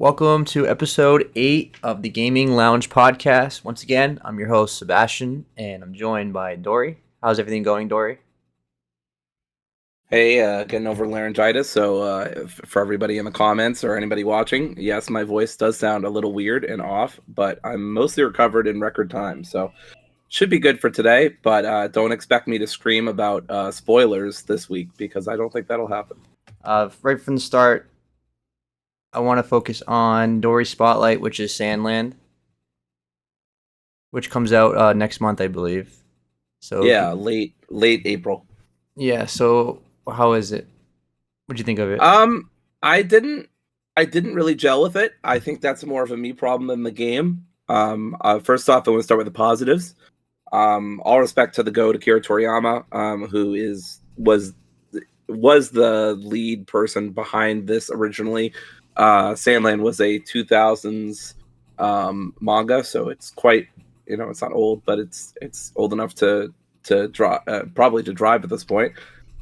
Welcome to episode 8 of the Gaming Lounge podcast. Once again, I'm your host, Sebastian, and I'm joined by Dory. How's everything going, Dory? Hey, getting over laryngitis. So, for everybody in the comments or anybody watching, yes, my voice does sound a little weird and off, but I'm mostly recovered in record time. So, should be good for today. But don't expect me to scream about spoilers this week because I don't think that'll happen. Right from the start, I want to focus on Dory's Spotlight, which is Sandland, which comes out next month, I believe. So Yeah, late April. yeah. So how is it? What'd you think of it? I didn't really gel with it. I think that's more of a me problem than the game. First off, I want to start with the positives. All respect to the GOAT Akira Toriyama, who was the lead person behind this originally. Sandland was a 2000s manga, so it's quite, it's not old, but it's old enough to draw, probably to drive at this point.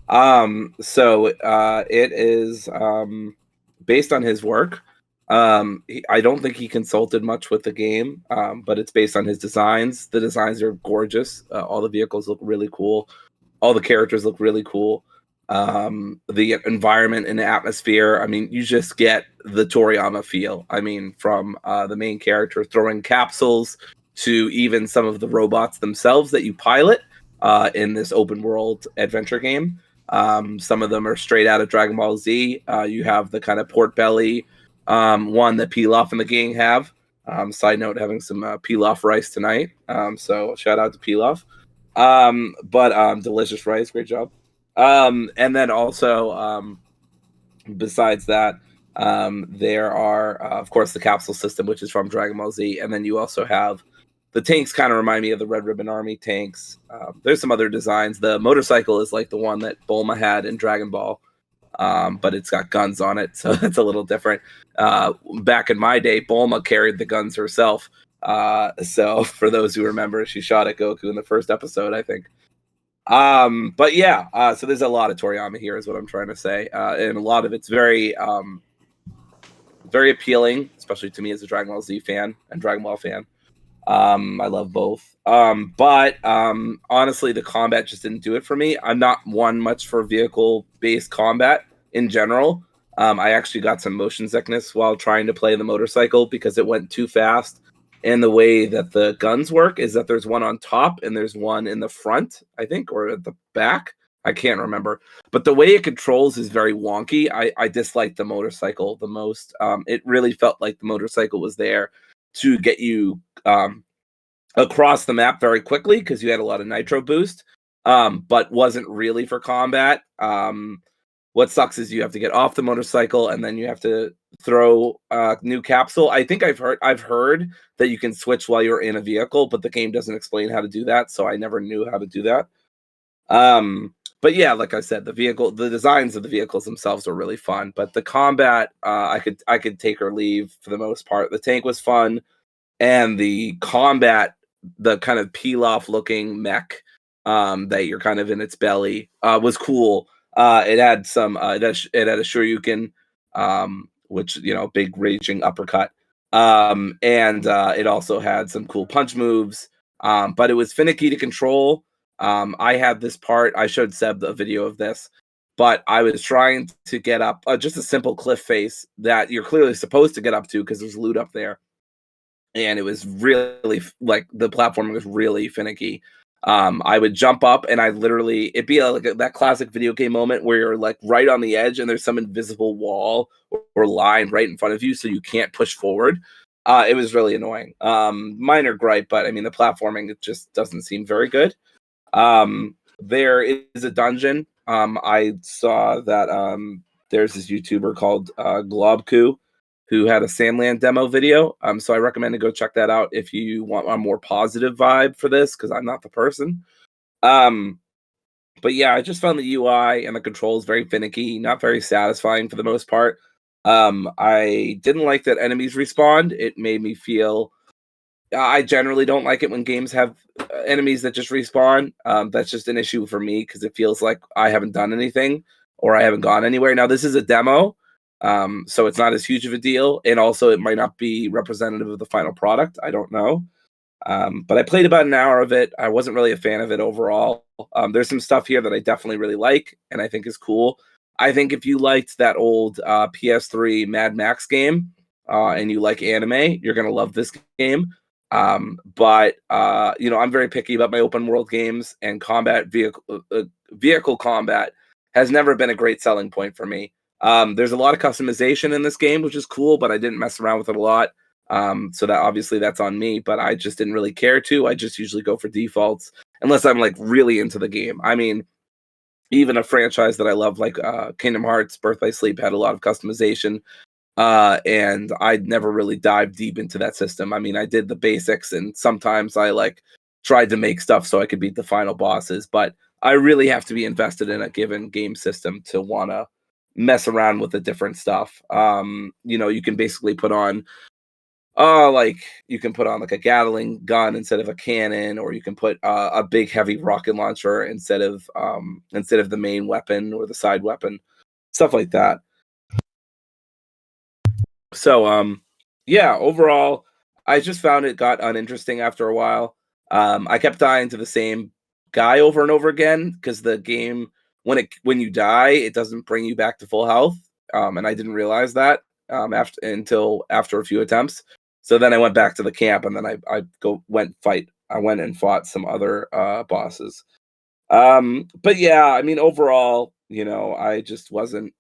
It is based on his work. I don't think he consulted much with the game, but it's based on his designs. The designs are gorgeous. All the vehicles look really cool. All the characters look really cool. The environment and the atmosphere, I mean, you just get the Toriyama feel. I mean, from the main character throwing capsules to even some of the robots themselves that you pilot in this open world adventure game. Some of them are straight out of Dragon Ball Z. You have the kind of pork belly one that Pilaf and the gang have. Side note, having some Pilaf rice tonight. So shout out to Pilaf. Delicious rice, great job. And then also, besides that, there are, of course, the capsule system, which is from Dragon Ball Z. And then you also have the tanks kind of remind me of the Red Ribbon Army tanks. There's some other designs. The motorcycle is like the one that Bulma had in Dragon Ball, but it's got guns on it, so it's a little different. Back in my day, Bulma carried the guns herself. So for those who remember, she shot at Goku in the first episode, I think. So there's a lot of Toriyama here, is what I'm trying to say, and a lot of it's very appealing, especially to me as a Dragon Ball Z fan and Dragon Ball fan. I love both. Honestly, the combat just didn't do it for me. I'm not one much for vehicle-based combat in general. I actually got some motion sickness while trying to play the motorcycle because it went too fast. And the way that the guns work is that there's one on top and there's one in the front, I think, or at the back. I can't remember. But the way it controls is very wonky. I dislike the motorcycle the most. It really felt like the motorcycle was there to get you across the map very quickly because you had a lot of nitro boost, but wasn't really for combat. What sucks is you have to get off the motorcycle and then you have to throw a new capsule. I think I've heard that you can switch while you're in a vehicle, but the game doesn't explain how to do that, so I never knew how to do that. But yeah, like I said, the designs of the vehicles themselves are really fun, but the combat, I could take or leave for the most part. The tank was fun, and the combat, the kind of peel-off looking mech that you're kind of in its belly, was cool. It had some, it had a Shoryuken, which, big raging uppercut. And it also had some cool punch moves, but it was finicky to control. I had this part, I showed Seb a video of this, but I was trying to get up just a simple cliff face that you're clearly supposed to get up to because there's loot up there. And it was really, like, the platforming was really finicky. I would jump up and it'd be like that classic video game moment where you're like right on the edge and there's some invisible wall or line right in front of you so you can't push forward. It was really annoying. Minor gripe, but I mean, the platforming, it just doesn't seem very good. There is a dungeon. I saw that there's this YouTuber called Globku who had a Sandland Demo video. So I recommend to go check that out if you want a more positive vibe for this, because I'm not the person. But yeah, I just found the UI and the controls very finicky, not very satisfying for the most part. I didn't like that enemies respawned. It made me feel... I generally don't like it when games have enemies that just respawn. That's just an issue for me because it feels like I haven't done anything or I haven't gone anywhere. Now, this is a demo. So it's not as huge of a deal, and also it might not be representative of the final product. I don't know. But I played about an hour of it. I wasn't really a fan of it overall. There's some stuff here that I definitely really like and I think is cool. I think if you liked that old PS3 Mad Max game and you like anime, you're going to love this game. But I'm very picky about my open world games, and vehicle combat has never been a great selling point for me. There's a lot of customization in this game, which is cool, but I didn't mess around with it a lot. So that obviously that's on me, but I just didn't really care to. I just usually go for defaults unless I'm like really into the game. I mean, even a franchise that I love, like Kingdom Hearts Birth by Sleep, had a lot of customization. And I'd never really dived deep into that system. I mean, I did the basics, and sometimes I like tried to make stuff so I could beat the final bosses, but I really have to be invested in a given game system to want to mess around with the different stuff. You can basically put on you can put on like a Gatling gun instead of a cannon, or you can put a big heavy rocket launcher instead of the main weapon or the side weapon, stuff like that. So yeah, overall, I just found it got uninteresting after a while. I kept dying to the same guy over and over again because the game, when you die, it doesn't bring you back to full health. And I didn't realize that until after a few attempts. So then I went back to the camp, and then I went and fought some other bosses. But yeah, I mean, overall, I just wasn't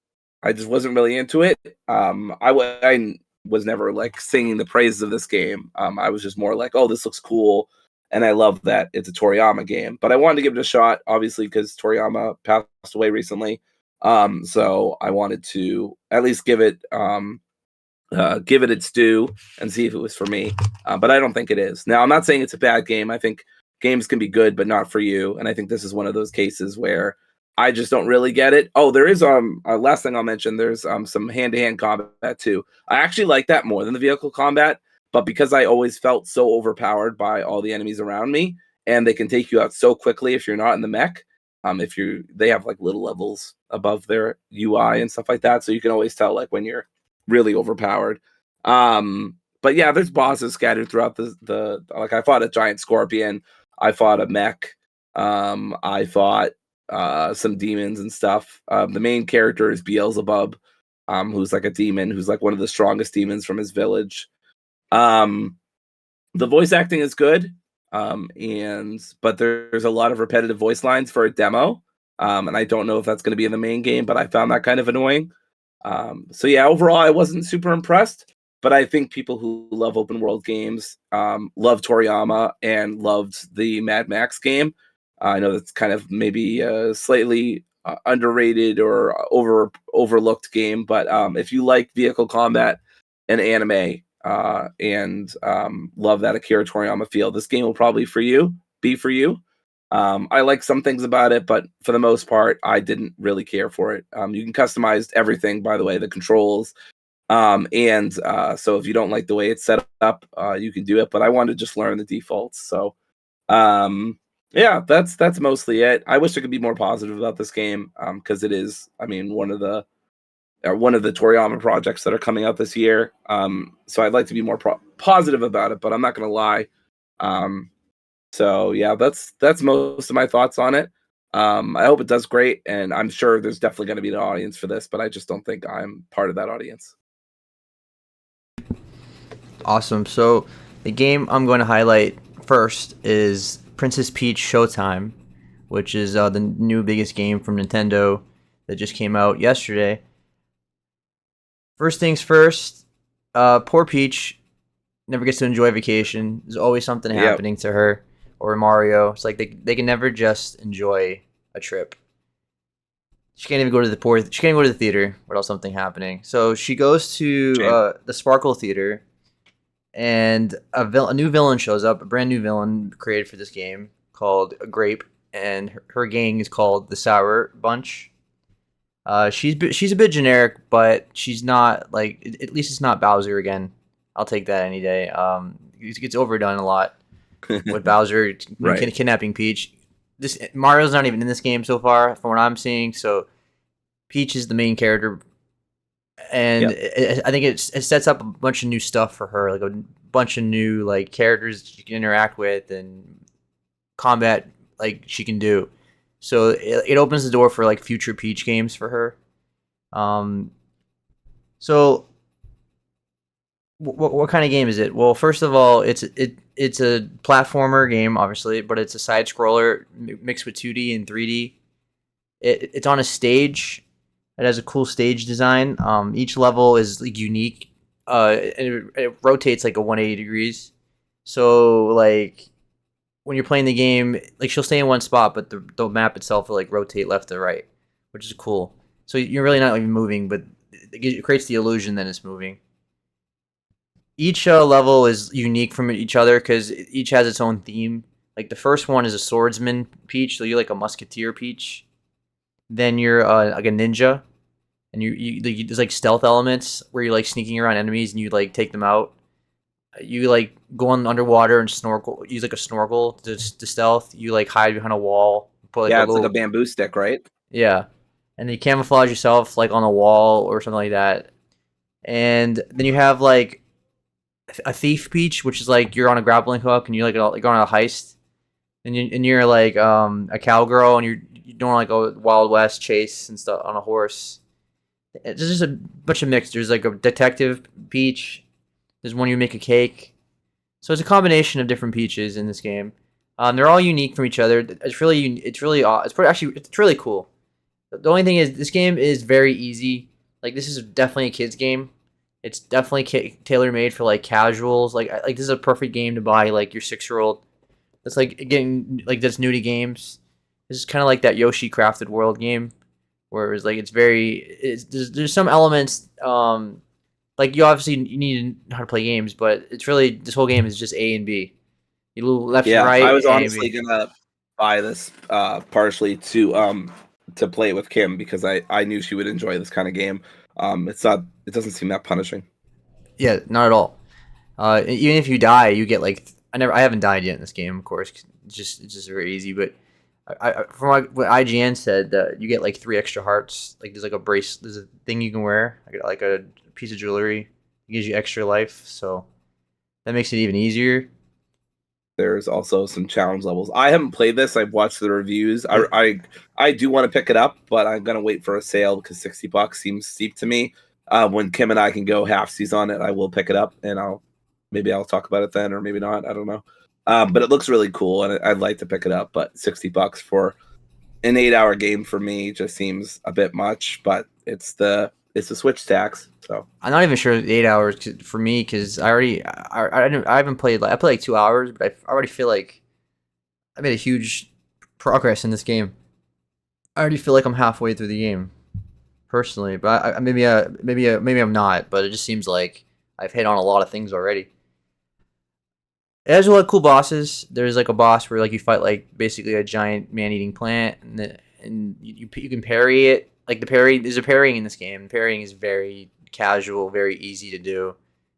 really into it. I was never like singing the praises of this game. I was just more like, oh, this looks cool, and I love that it's a Toriyama game. But I wanted to give it a shot, obviously, because Toriyama passed away recently. So I wanted to at least give it its due and see if it was for me. But I don't think it is. Now, I'm not saying it's a bad game. I think games can be good, but not for you. And I think this is one of those cases where I just don't really get it. Oh, there is last thing I'll mention, there's some hand-to-hand combat too. I actually like that more than the vehicle combat, but because I always felt so overpowered by all the enemies around me, and they can take you out so quickly if you're not in the mech. They have like little levels above their UI and stuff like that, so you can always tell like when you're really overpowered. But yeah, there's bosses scattered throughout the like I fought a giant scorpion, I fought a mech, I fought some demons and stuff. The main character is Beelzebub, who's like a demon, who's like one of the strongest demons from his village. The voice acting is good, but there's a lot of repetitive voice lines for a demo, and I don't know if that's going to be in the main game, but I found that kind of annoying. So yeah, overall, I wasn't super impressed, but I think people who love open world games love Toriyama and loved the Mad Max game. I know that's kind of maybe a slightly underrated or overlooked game, but if you like vehicle combat and anime and love that Akira Toriyama feel, this game will probably be for you. I like some things about it, but for the most part, I didn't really care for it. You can customize everything, by the way, the controls. So if you don't like the way it's set up, you can do it, but I wanted to just learn the defaults. So yeah, that's mostly it. I wish I could be more positive about this game because it is, I mean, one of the Toriyama projects that are coming out this year. So I'd like to be more positive about it, but I'm not going to lie. So yeah, that's most of my thoughts on it. I hope it does great, and I'm sure there's definitely going to be an audience for this, but I just don't think I'm part of that audience. Awesome. So the game I'm going to highlight first is Princess Peach Showtime, which is the new biggest game from Nintendo that just came out yesterday. First things first, poor Peach never gets to enjoy vacation. There's always something happening to her or Mario. It's like they can never just enjoy a trip. She can't even go to she can't even go to the theater without something happening. So she goes to the Sparkle Theater, and a new villain shows up, a brand new villain created for this game called Grape, and her gang is called the Sour Bunch. She's a bit generic, but she's not like, at least it's not Bowser again. I'll take that any day. It gets overdone a lot with Bowser kidnapping Peach. Mario's not even in this game so far, from what I'm seeing. So Peach is the main character, and Yep. I think it sets up a bunch of new stuff for her, like a bunch of new like characters she can interact with and combat like she can do. So it opens the door for like future Peach games for her. Um, so what kind of game is it? Well, first of all, it's a platformer game, obviously, but it's a side scroller mixed with 2D and 3D. It's on a stage. It has a cool stage design. Each level is like unique. And it rotates like a 180 degrees. So like when you're playing the game, like she'll stay in one spot, but the map itself will like rotate left to right, which is cool. So you're really not even moving, but it creates the illusion that it's moving. Each level is unique from each other because each has its own theme. Like the first one is a swordsman Peach, so you're like a musketeer Peach. Then you're like a ninja, and there's like stealth elements where you're like sneaking around enemies and you like take them out. You like go on underwater and snorkel. Use like a snorkel to stealth. You like hide behind a wall. Put like a Yeah, it's like a little bamboo stick, right? yeah, and then you camouflage yourself like on a wall or something like that. And then you have like a thief Peach, which is like you're on a grappling hook and you're like going on a heist, and you're like a cowgirl and you're doing like a Wild West chase and stuff on a horse. It's just a bunch of mix. There's like a detective Peach. There's one you make a cake. So it's a combination of different Peaches in this game. They're all unique from each other. It's really cool. The only thing is this game is very easy. Like this is definitely a kids game. It's definitely tailor made for like casuals. Like this is a perfect game to buy like your 6-year-old. That's like getting like that's new to games. This is kind of like that Yoshi Crafted World game, where it's like there's some elements like you need to know how to play games, but it's really this whole game is just A and B. You move left and Yeah, I right, was A and honestly B. gonna buy this partially to play it with Kim because I knew she would enjoy this kind of game. It doesn't seem that punishing. Yeah, not at all. Even if you die, you get like I haven't died yet in this game, of course. 'Cause it's just very easy. But from what IGN said, that you get like 3 extra hearts. Like there's like a brace, there's a thing you can wear, like a piece of jewelry. It gives you extra life, so that makes it even easier. There's also some challenge levels. I haven't played this. I've watched the reviews. Yeah. I do want to pick it up, but I'm gonna wait for a sale because $60 seems steep to me. When Kim and I can go halfsies on it, I will pick it up and I'll talk about it then, or maybe not. I don't know. But it looks really cool, and I'd like to pick it up. But $60 for an 8-hour game for me just seems a bit much. But it's the Switch tax, so I'm not even sure 8 hours for me because I haven't played like I played like 2 hours, but I already feel like I made a huge progress in this game. I already feel like I'm halfway through the game personally, but maybe I'm not. But it just seems like I've hit on a lot of things already. It has a lot of cool bosses. There's like a boss where like you fight like basically a giant man-eating plant, and you can parry it. Like there's a parrying in this game. Parrying is very casual, very easy to do.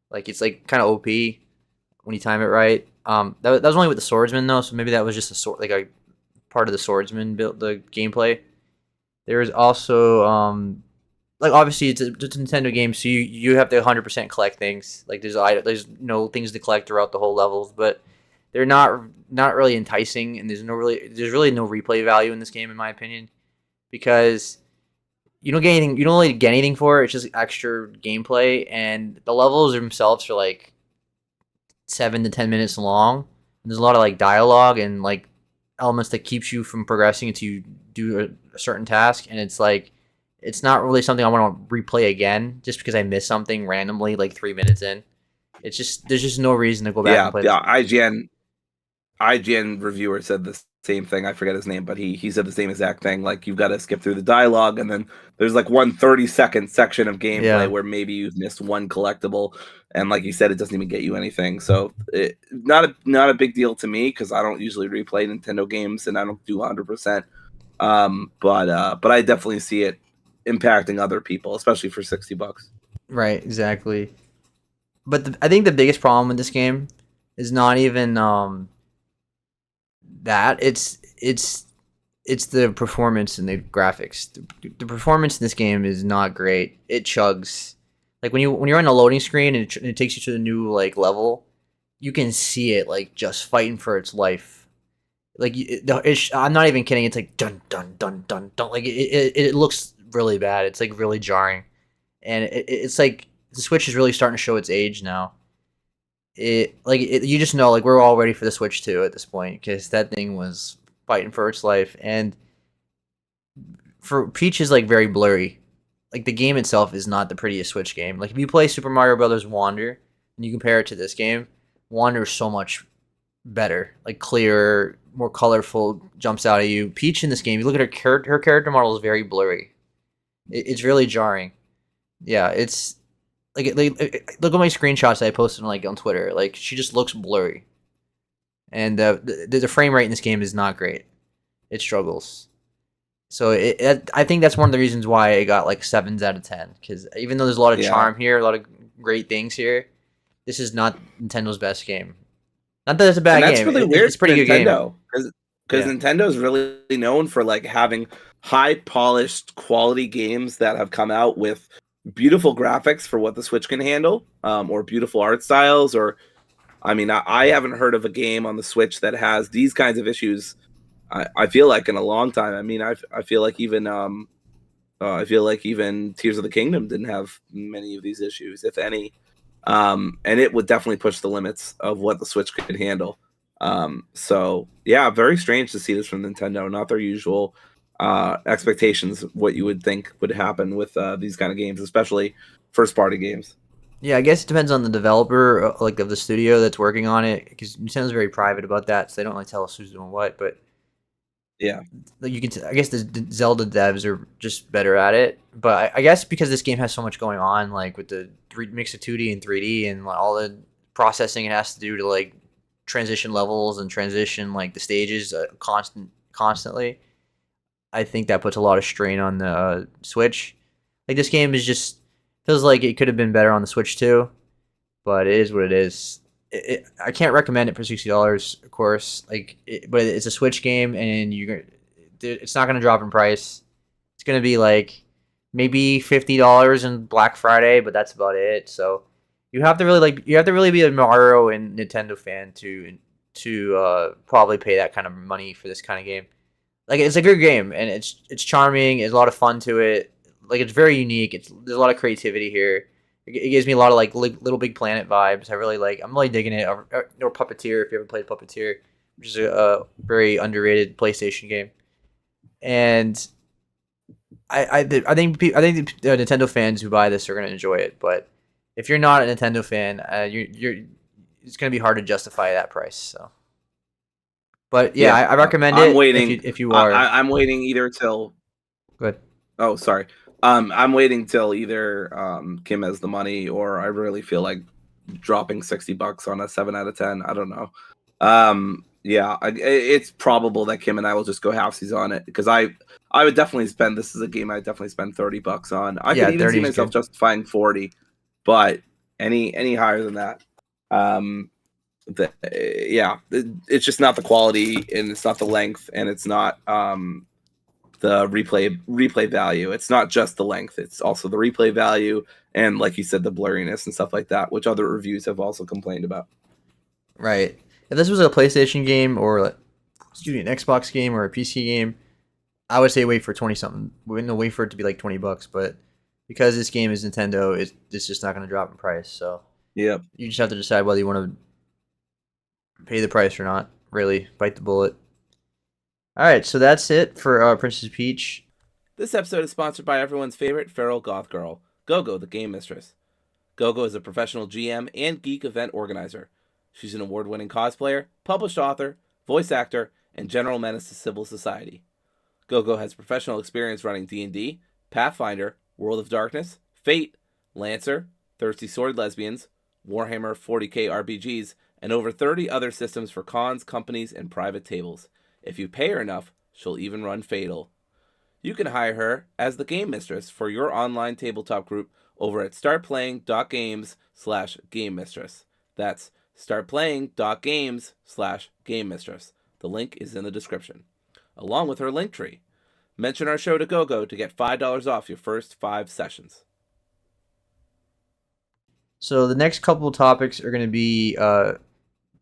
Like it's like kind of OP when you time it right. That was only with the swordsman though, so maybe that was just a sword like a part of the swordsman built the gameplay. There is also like obviously it's a Nintendo game, so you have to 100% collect things. Like there's no things to collect throughout the whole levels, but they're not really enticing, and there's really no replay value in this game in my opinion because you don't get anything. You don't really get anything for it. It's just extra gameplay, and the levels themselves are like 7 to 10 minutes long. And there's a lot of like dialogue and like elements that keeps you from progressing until you do a certain task, and it's like it's not really something I want to replay again just because I missed something randomly like 3 minutes in. It's just there's just no reason to go back and yeah, play this yeah. game. IGN reviewer said the same thing. I forget his name, but he said the same exact thing. Like you've got to skip through the dialogue, and then there's like one 30-second section of gameplay Yeah, where maybe you've missed one collectible, and like you said, it doesn't even get you anything. So not a big deal to me because I don't usually replay Nintendo games and I don't do 100%. But I definitely see it impacting other people, especially for $60. right, exactly. But I think the biggest problem with this game is not even that it's it's the performance and the graphics. The performance in this game is not great. It chugs. Like when you're on a loading screen and it takes you to the new like level, you can see it like just fighting for its life. Like I'm not even kidding. It's like dun dun dun dun dun. Like it looks really bad. It's like really jarring, and it's like the Switch is really starting to show its age now. You just know like we're all ready for the Switch 2 at this point because that thing was fighting for its life, and for Peach is like very blurry. Like the game itself is not the prettiest Switch game. Like if you play Super Mario Brothers Wonder and you compare it to this game, Wonder is so much better, like clearer, more colorful, jumps out at you. Peach in this game, you look at her character model is very blurry. It's really jarring. Yeah, it's look at my screenshots that I posted like on Twitter. Like she just looks blurry, and the frame rate in this game is not great. It struggles. So I think that's one of the reasons why it got like 7s out of 10. Because even though there's a lot of charm here, a lot of great things here, this is not Nintendo's best game. Not that it's a bad and that's game. really weird. It's a pretty good game. Because Nintendo's really known for like having high polished quality games that have come out with beautiful graphics for what the Switch can handle, or beautiful art styles. Or I mean, I haven't heard of a game on the Switch that has these kinds of issues. I feel like in a long time. I mean, I feel like even Tears of the Kingdom didn't have many of these issues, if any. And it would definitely push the limits of what the Switch could handle. So yeah, very strange to see this from Nintendo. Not their usual expectations. What you would think would happen with these kind of games, especially first-party games. Yeah, I guess it depends on the developer, like of the studio that's working on it, because Nintendo's very private about that, so they don't really tell us who's doing what. But yeah, you can. I guess the Zelda devs are just better at it. But I guess because this game has so much going on, like with the mix of 2D and 3D and all the processing it has to do to like transition levels and transition like the stages constantly. I think that puts a lot of strain on the Switch. Like this game is just feels like it could have been better on the Switch too, but it is what it is. I can't recommend it for $60, of course. But it's a Switch game, and it's not gonna drop in price. It's gonna be like maybe $50 in Black Friday, but that's about it. So you have to really be a Mario and Nintendo fan to probably pay that kind of money for this kind of game. Like it's a good game, and it's charming. There's a lot of fun to it. Like it's very unique. There's a lot of creativity here. It gives me a lot of like Little Big Planet vibes. I'm really digging it. Or Puppeteer, if you ever played Puppeteer, which is a very underrated PlayStation game. And I think the Nintendo fans who buy this are gonna enjoy it. But if you're not a Nintendo fan, it's gonna be hard to justify that price. So. But yeah, I recommend I'm it waiting. if you are. I'm waiting either till. Good. Oh, sorry. I'm waiting till either Kim has the money, or I really feel like dropping $60 on a 7 out of 10. I don't know. Yeah, it's probable that Kim and I will just go halfsies on it, because I would definitely spend. This is a game I definitely spend $30 on. I could even see myself justifying 40, but any higher than that. It's just not the quality, and it's not the length, and it's not the replay value. It's not just the length, it's also the replay value, and like you said, the blurriness and stuff like that, which other reviews have also complained about. Right. If this was a PlayStation game or an Xbox game or a PC game, I would say wait for 20 something. Wait for it to be like $20, but because this game is Nintendo, it's just not going to drop in price. So yeah, you just have to decide whether you want to pay the price or not. Really, bite the bullet. All right, so that's it for Princess Peach. This episode is sponsored by everyone's favorite feral goth girl, Gogo, the game mistress. Gogo is a professional GM and geek event organizer. She's an award-winning cosplayer, published author, voice actor, and general menace to civil society. Gogo has professional experience running D&D, Pathfinder, World of Darkness, Fate, Lancer, Thirsty Sword Lesbians, Warhammer 40k RPGs, and over 30 other systems for cons, companies, and private tables. If you pay her enough, she'll even run Fatal. You can hire her as the game mistress for your online tabletop group over at startplaying.games/game mistress. That's startplaying.games/game mistress. The link is in the description. along with her link tree. Mention our show to GoGo to get $5 off your first 5 sessions. So the next couple topics are going to be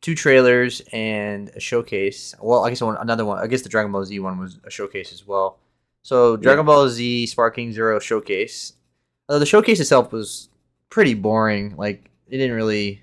2 trailers and a showcase. Well, I guess another one. I guess the Dragon Ball Z one was a showcase as well. So Dragon Ball Z Sparking Zero showcase. The showcase itself was pretty boring. Like it didn't really,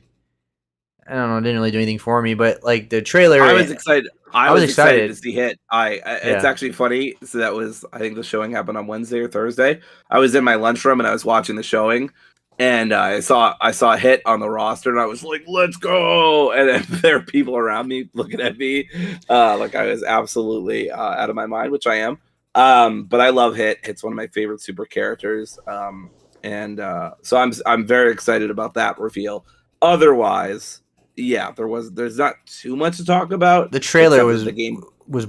I don't know, it didn't really do anything for me. But like the trailer, I was excited. I was excited to see Hit. Yeah. It's actually funny. So that was, I think the showing happened on Wednesday or Thursday. I was in my lunchroom and I was watching the showing, and I saw Hit on the roster, and I was like, "Let's go!" And then there are people around me looking at me like I was absolutely out of my mind, which I am. But I love Hit. Hit's one of my favorite super characters, and so I'm very excited about that reveal. Otherwise, yeah, there's not too much to talk about. The trailer was the game was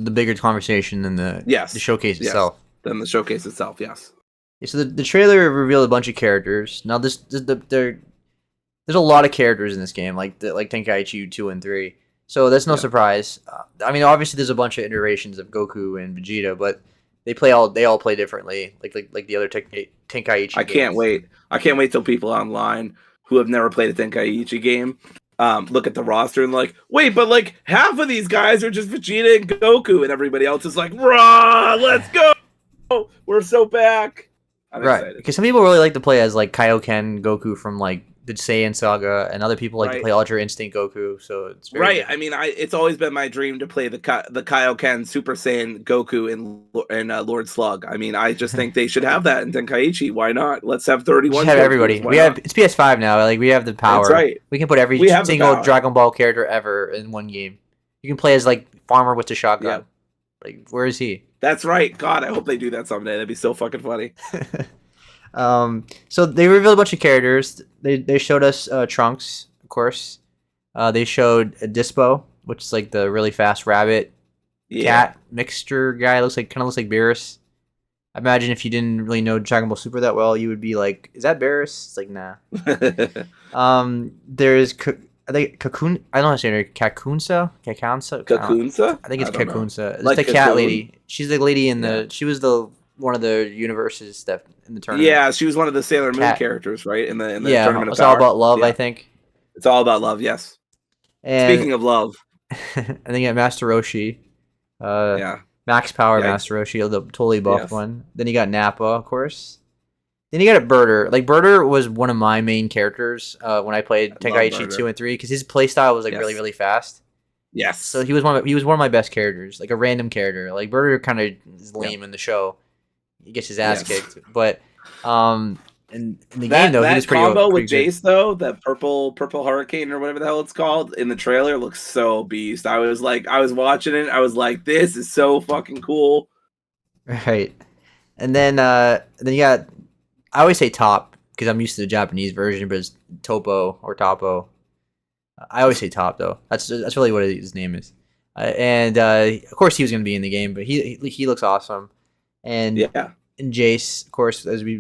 the bigger conversation than the showcase itself. Than the showcase itself, yes. Yeah, so the trailer revealed a bunch of characters. Now there's a lot of characters in this game, like Tenkaichi 2 and 3. So that's no surprise. I mean, obviously there's a bunch of iterations of Goku and Vegeta, but they all play differently, like the other Tenkaichi. I can't wait. I can't wait till people online who have never played a Tenkaichi game look at the roster and like, wait, but like half of these guys are just Vegeta and Goku, and everybody else is like, rah, let's go, we're so back. I'm excited. Because some people really like to play as like Kaioken Goku from like the Saiyan saga, and other people like to play Ultra Instinct Goku. So it's very I mean, it's always been my dream to play the Kaioken Super Saiyan Goku in Lord Slug. I mean, I just think they should have that in Tenkaichi. Why not? Let's have 31. Have everybody. It's PS5 now. Like we have the power. That's right. We can put every single Dragon Ball character ever in one game. You can play as like Farmer with the shotgun. Yep. Like where is he? That's right. God, I hope they do that someday. That'd be so fucking funny. So they revealed a bunch of characters. They showed us Trunks, of course. They showed a Dispo, which is like the really fast rabbit cat mixture guy. Kind of looks like Beerus. I imagine if you didn't really know Dragon Ball Super that well, you would be like, "Is that Beerus?" It's like, nah. There's I think Cocoon. I don't know how to say it. Kakunsa. Kakunsa. I think it's Kakunsa. It's like the Cocoon? cat lady. She's the lady in the. She was one of the universes that in the tournament. Yeah, she was one of the Sailor Moon characters, right? In the tournament. It's all about love. I think it's all about love. Yes. And speaking of love, I think you got Master Roshi. Max Power Master Roshi, the totally buffed one. Then you got Nappa, of course. Then you got a Birder. Like Birder was one of my main characters when I played Tenkaichi 2 and 3 because his playstyle was like really, really fast. Yes. So he was one of my best characters, like a random character. Like Birder kind of is lame in the show. He gets his ass kicked, but in the game though, he was pretty combo pretty with Jace though, that purple hurricane or whatever the hell it's called in the trailer looks so beast. I was watching it, I was like, this is so fucking cool. Right. And then you got, I always say Top because I'm used to the Japanese version, but it's Topo or Topo. I always say Top though. That's really what his name is. And of course he was going to be in the game, but he looks awesome. And Jace, of course, as you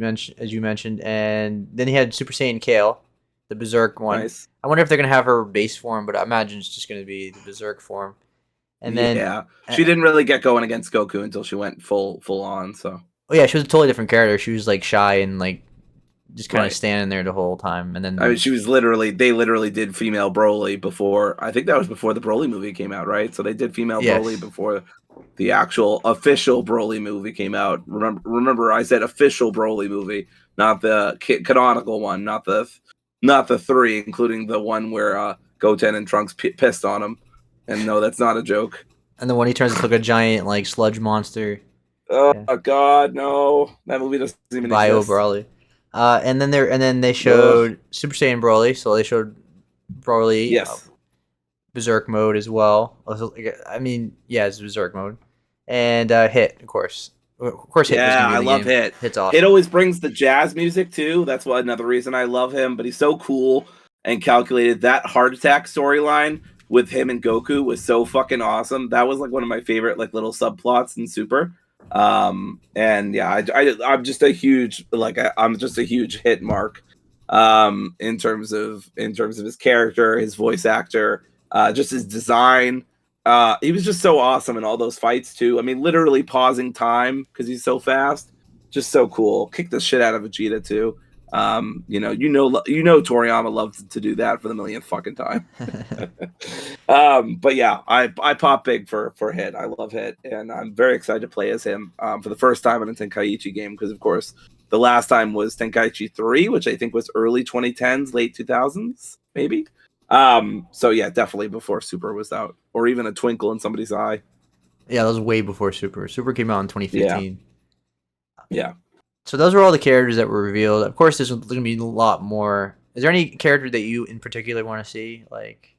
mentioned, and then he had Super Saiyan Kale, the Berserk one. Nice. I wonder if they're gonna have her base form, but I imagine it's just gonna be the Berserk form. And then she didn't really get going against Goku until she went full on. So she was a totally different character. She was like shy and like just kind of standing there the whole time. And then I mean, they literally did female Broly before. I think that was before the Broly movie came out, right? So they did female Broly before the actual official Broly movie came out. Remember, I said official Broly movie, not the canonical one, not the 3, including the one where Goten and Trunks pissed on him. And no, that's not a joke. And the one he turns into like a giant like sludge monster. Oh God, no! That movie doesn't even exist. Broly. And then they showed Super Saiyan Broly. So they showed Broly. Yes. Berserk mode as well. I mean, it's Berserk mode. And Hit, of course. Hit. Yeah, I love Hit. Hit's awesome. Hit always brings the jazz music too. That's another reason I love him. But he's so cool and calculated. That Heart Attack storyline with him and Goku was so fucking awesome. That was like one of my favorite like little subplots in Super. And yeah, I'm just a huge Hit mark. In terms of his character, his voice actor. Just his design, He was just so awesome in all those fights too. I mean, literally pausing time because he's so fast. Just so cool. Kick the shit out of Vegeta too. Toriyama loves to do that for the millionth fucking time. But yeah, I pop big for Hit. I love Hit, and I'm very excited to play as him for the first time in a Tenkaichi game because, of course, the last time was Tenkaichi 3, which I think was early 2010s, late 2000s, maybe. So yeah, definitely before Super was out, or even a twinkle in somebody's eye. Yeah, that was way before Super. Super came out in 2015. Yeah. So those were all the characters that were revealed. Of course, there's going to be a lot more. Is there any character that you in particular want to see? Like,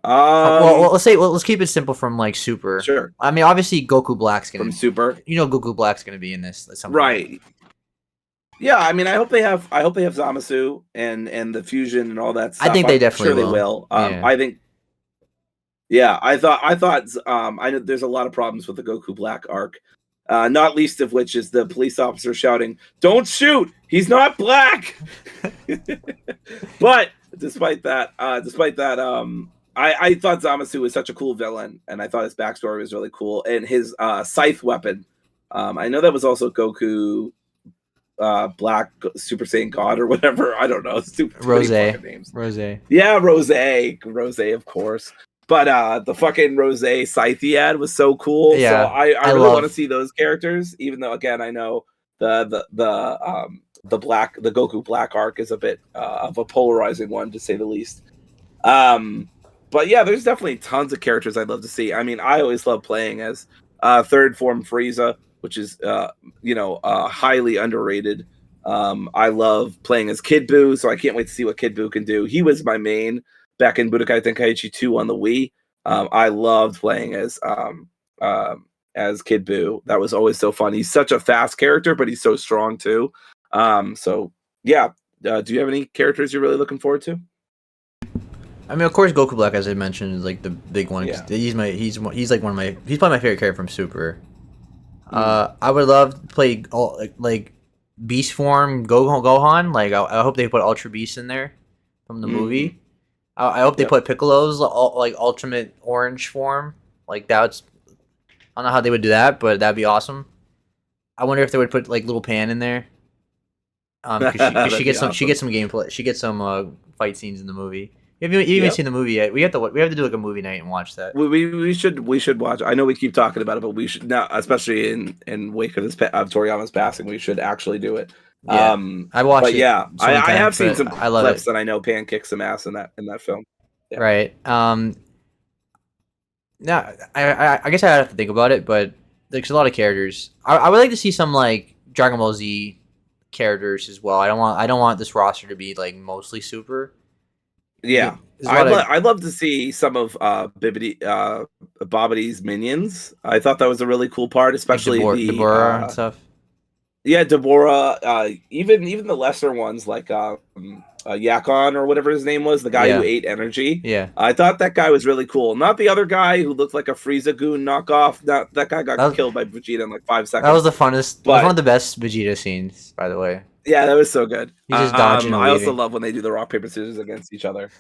let's keep it simple from like Super. Sure. I mean, obviously Goku Black's gonna from Super. Goku Black's gonna be in this at some point. Right. Yeah, I mean, I hope they have Zamasu and the fusion and all that stuff. I think they definitely they will. Yeah. I think. Yeah, I thought. I know there's a lot of problems with the Goku Black arc. Not least of which is the police officer shouting, "Don't shoot! He's not black." But despite that, I thought Zamasu was such a cool villain, and I thought his backstory was really cool, and his scythe weapon. I know that was also Goku, Black Super Saiyan God or whatever. I don't know. Rose. Names. Rose. Yeah, Rose, of course. But the fucking Rose scythe he had was so cool. Yeah, so I really want to see those characters, even though again I know the Goku Black arc is a bit of a polarizing one to say the least. But yeah, there's definitely tons of characters I'd love to see. I mean, I always love playing as third form Frieza, which is highly underrated. I love playing as Kid Buu, so I can't wait to see what Kid Buu can do. He was my main back in Budokai Tenkaichi 2 on the Wii. I loved playing as Kid Buu. That was always so fun. He's such a fast character, but he's so strong too. So yeah, do you have any characters you're really looking forward to? I mean, of course, Goku Black, as I mentioned, is like the big one. Yeah. He's probably my favorite character from Super. I would love to play like Beast form Gohan. Like I hope they put Ultra Beast in there from the movie. I hope they put Piccolo's like ultimate orange form. Like that's, I don't know how they would do that, but that'd be awesome. I wonder if they would put like Little Pan in there. Cause she gets some gameplay. She gets some fight scenes in the movie. You haven't seen the movie yet. We have to do like a movie night and watch that. We should watch. I know we keep talking about it, but we should now, especially in wake of Toriyama's passing, we should actually do it. Yeah. I watched it. Yeah, I have seen some clips it. and I know Pan kicks some ass in that film. Yeah. Right. Now I guess I have to think about it, but there's a lot of characters. I would like to see some like Dragon Ball Z characters as well. I don't want this roster to be like mostly Super. Yeah, I'd love to see some of Babbidi's minions. I thought that was a really cool part, especially like Deborah and stuff. Yeah, Deborah. Even the lesser ones like Yakon or whatever his name was, the guy who ate energy. Yeah, I thought that guy was really cool. Not the other guy who looked like a Frieza goon knockoff. That guy got killed by Vegeta in like 5 seconds. That was the funnest. That was one of the best Vegeta scenes, by the way. Yeah, that was so good. He's just dodging. I also love when they do the rock paper scissors against each other.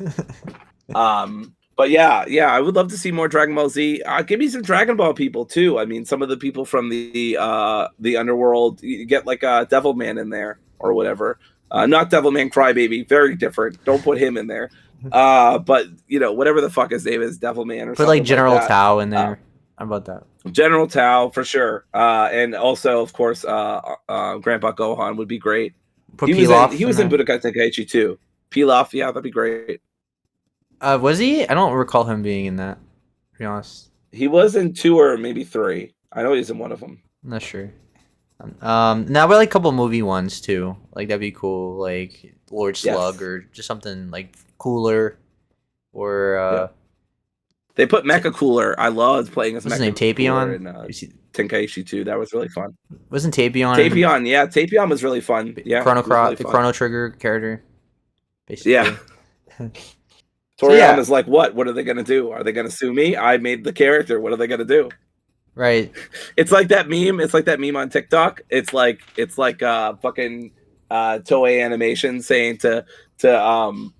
But yeah, I would love to see more Dragon Ball Z. Give me some Dragon Ball people too. I mean, some of the people from the underworld. You get like a Devilman in there or whatever. Not Devilman Crybaby, very different. Don't put him in there. But whatever the fuck his name is, Devilman or put something like General like Tao in there. How about that? General Tao for sure. And also, of course, Grandpa Gohan would be great. Put he was in Budokai Tenkaichi too. Pilaf, yeah, that'd be great. Was he? I don't recall him being in that, to be honest. He was in 2 or maybe 3. I know he's in one of them. I'm not sure. Now we like a couple movie ones too. Like that'd be cool. Like Lord Slug or just something like cooler. Or they put Mecha Cooler. I loved playing as what's Mecha his name? Tapion in Tenkaichi 2. That was really fun. Wasn't Tapion? Tapion, yeah. Tapion was really fun. Yeah. The Chrono Trigger character. Basically. Yeah. Toriyama's like, what? What are they gonna do? Are they gonna sue me? I made the character. What are they gonna do? Right. It's like that meme. It's like that meme on TikTok. It's like fucking Toei Animation saying to Toriyama,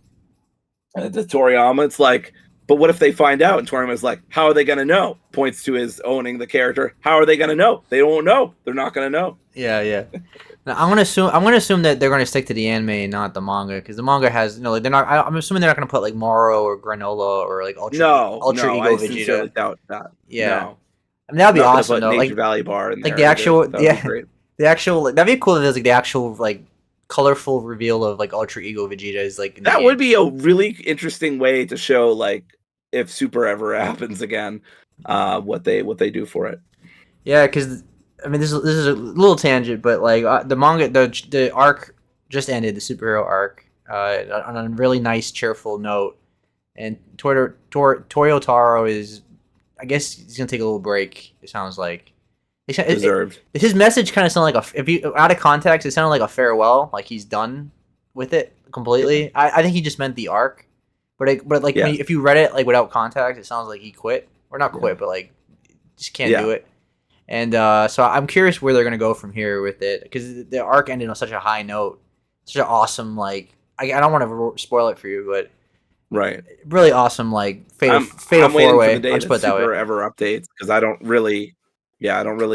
it's like, But what if they find out? And Toriyama's like, how are they going to know? Points to his owning the character. How are they going to know? They won't know. They're not going to know. Yeah, yeah. Now, I'm gonna assume that they're gonna stick to the anime and not the manga, because the manga has, like, they're not. I'm assuming they're not gonna put like Moro or Granola or like Ultra No, Ego I sincerely Vegeta. doubt that. Yeah, No, I mean that'd be not going to awesome put though. Nature Valley Bar in Like there the either. actual That would be great. the actual that'd be cool if there's like the actual like colorful reveal of like Ultra Ego Vegeta is like in the That game. would be a really interesting way to show, like, if Super ever happens again, what they do for it. Yeah, because I mean this is a little tangent, but like the manga, the arc just ended, the superhero arc, on a really nice, cheerful note, and Toyotaro is, I guess he's gonna take a little break. It sounds like Deserved. his message kind of sounded like if you out of context, it sounded like a farewell, like he's done with it completely. I think he just meant the arc, but like Yeah. if you read it like without context, it sounds like he quit or not quit, but like just can't do it. And so I'm curious where they're gonna go from here with it, because the arc ended on such a high note, such an awesome, like, I don't want to spoil it for you, but Right. really awesome, like fatal I'm waiting four way. for the day I'll just put that it that way. Super ever updates, because I don't really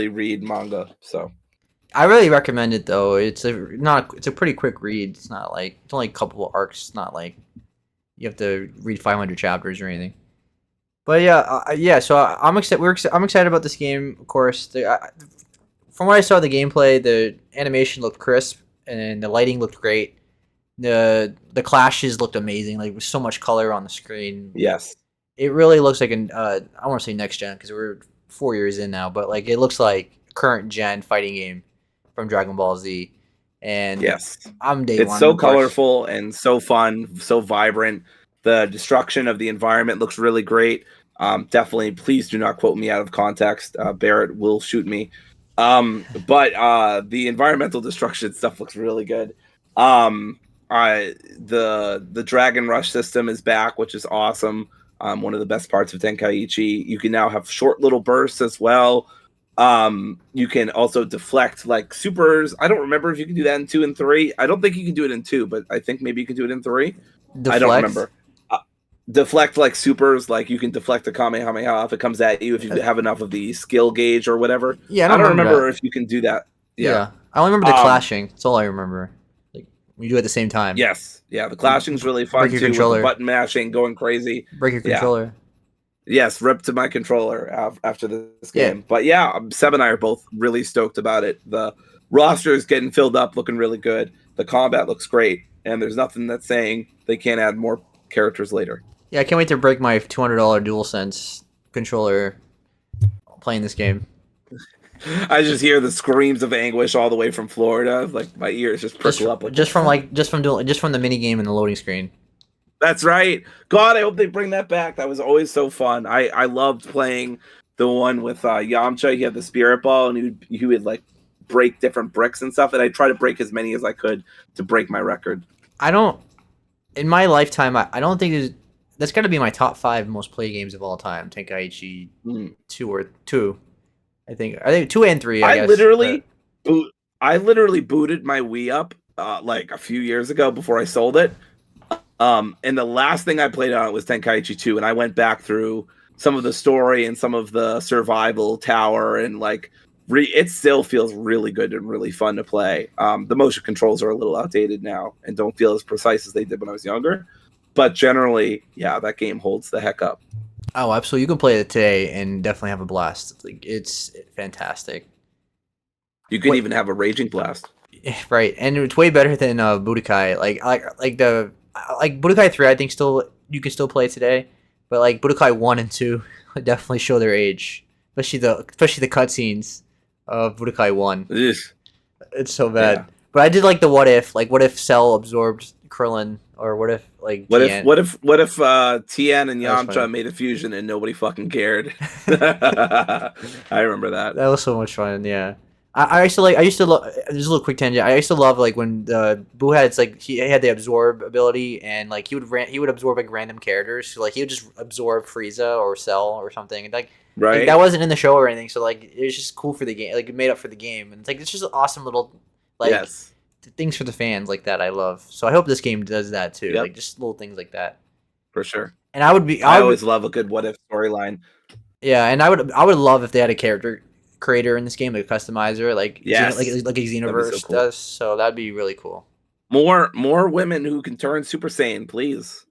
read manga. So I really recommend it though. It's a pretty quick read. It's not like it's only a couple of arcs. It's not like you have to read 500 chapters or anything. But yeah. So I'm excited. I'm excited about this game. Of course, from what I saw, the gameplay, the animation looked crisp, and the lighting looked great. The clashes looked amazing. Like, with so much color on the screen. yes, It really looks like an I want to say next gen, because we're 4 years in now, but like it looks like current gen fighting game from Dragon Ball Z. And yes, I'm day it's one. so of course. colorful and so fun, so vibrant. The destruction of the environment looks really great. Definitely, please do not quote me out of context. Barrett will shoot me. But the environmental destruction stuff looks really good. The Dragon Rush system is back, which is awesome. One of the best parts of Tenkaichi. You can now have short little bursts as well. You can also deflect like supers. I don't remember if you can do that in 2 and 3. I don't think you can do it in 2, but I think maybe you can do it in 3. Deflect? I don't remember. Deflect like supers, like you can deflect a Kamehameha if it comes at you, if you have enough of the skill gauge or whatever. Yeah, I don't remember that. if you can do that. Yeah. I only remember the clashing. That's all I remember. Like, we do it at the same time. Yes. Yeah, the clashing's really fun too, with the button mashing, going crazy. Break your controller. Yes, rip to my controller after this game. Yeah. But yeah, Seb and I are both really stoked about it. The roster is getting filled up, looking really good. The combat looks great, and there's nothing that's saying they can't add more characters later. Yeah, I can't wait to break my $200 DualSense controller playing this game. I just hear the screams of anguish all the way from Florida. Like, my ears just prickle up. Just from the mini game and the loading screen. That's right. God, I hope they bring that back. That was always so fun. I loved playing the one with Yamcha. He had the spirit ball, and he would like break different bricks and stuff. And I try to break as many as I could to break my record. In my lifetime, I don't think that's got to be my top 5 most played games of all time. Tenkaichi 2. I think 2 and 3. I guess, I literally booted my Wii up like a few years ago before I sold it. And the last thing I played on it was Tenkaichi 2, and I went back through some of the story and some of the survival tower, and like it still feels really good and really fun to play. The motion controls are a little outdated now and don't feel as precise as they did when I was younger, but generally, yeah, that game holds the heck up. Oh, absolutely! You can play it today and definitely have a blast. Like, it's fantastic. You can even have a raging blast, right? And it's way better than Budokai. Like Budokai 3, I think you can still play today, but like Budokai 1 and 2 definitely show their age, especially the cutscenes of Budokai 1. Ugh. It's so bad. Yeah. But I did like the what if Cell absorbed Krillin, or what if like what Tien. if Tien and Yamcha made a fusion and nobody fucking cared. I remember that. That was so much fun. Yeah. I used to love, there's a little quick tangent. I used to love like when Boo had, like, he had the absorb ability, and like he would absorb like random characters. So like he would just absorb Frieza or Cell or something. And like that wasn't in the show or anything. So like it was just cool for the game. Like, it made up for the game, and it's like it's just an awesome little things for the fans like that. I love. So I hope this game does that too. Yep. Like, just little things like that. For sure. And I would be, I always love a good what if storyline. yeah, and I would love if they had a character creator in this game, like a customizer, like Yes, like a that'd be Xenoverse so cool. does. So that'd be really cool. More women who can turn Super Saiyan, please.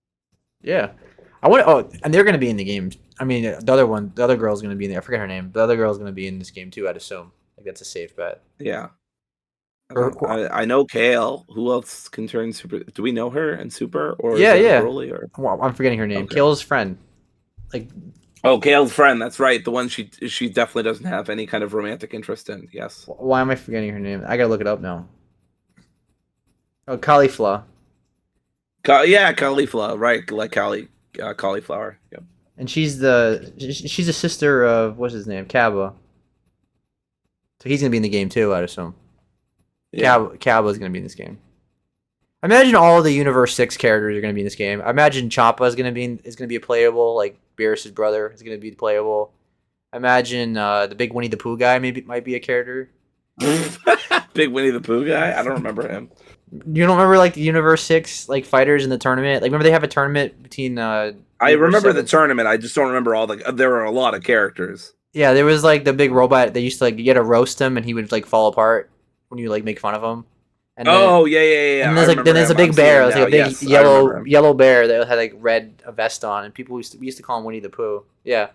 Yeah, I want. Oh, and they're gonna be in the game. I mean, the other girl's gonna be in there. I forget her name. The other girl's gonna be in this game too. I'd assume. Like that's a safe bet. Yeah. Or I know Kale. Who else can turn Super? Do we know her in Super, or yeah, is that yeah. a Broly? Or Well, I'm forgetting her name. okay. Kale's friend. Like, oh, Kale's friend. That's right. The one she definitely doesn't have any kind of romantic interest in. Yes. why am I forgetting her name? I gotta look it up now. Oh, Caulifla. Yeah, cauliflower. Right, like cauliflower. Yep. And she's the sister of what's his name, Kaba. So he's gonna be in the game too, I'd assume. Yeah. Kaba's gonna be in this game. I imagine all the Universe 6 characters are gonna be in this game. I imagine Choppa is gonna be a playable, like Beerus's brother is gonna be playable. I imagine the big Winnie the Pooh guy might be a character. Big Winnie the Pooh guy. I don't remember him. You don't remember like the Universe 6 like fighters in the tournament? Like remember they have a tournament between I remember the tournament. I just don't remember all the. There were a lot of characters. Yeah, there was like the big robot. They used to like you had to roast him and he would like fall apart when you like make fun of him. And oh yeah. And there's a big bear. It was like a big yellow bear that had like red vest on, and we used to call him Winnie the Pooh. Yeah,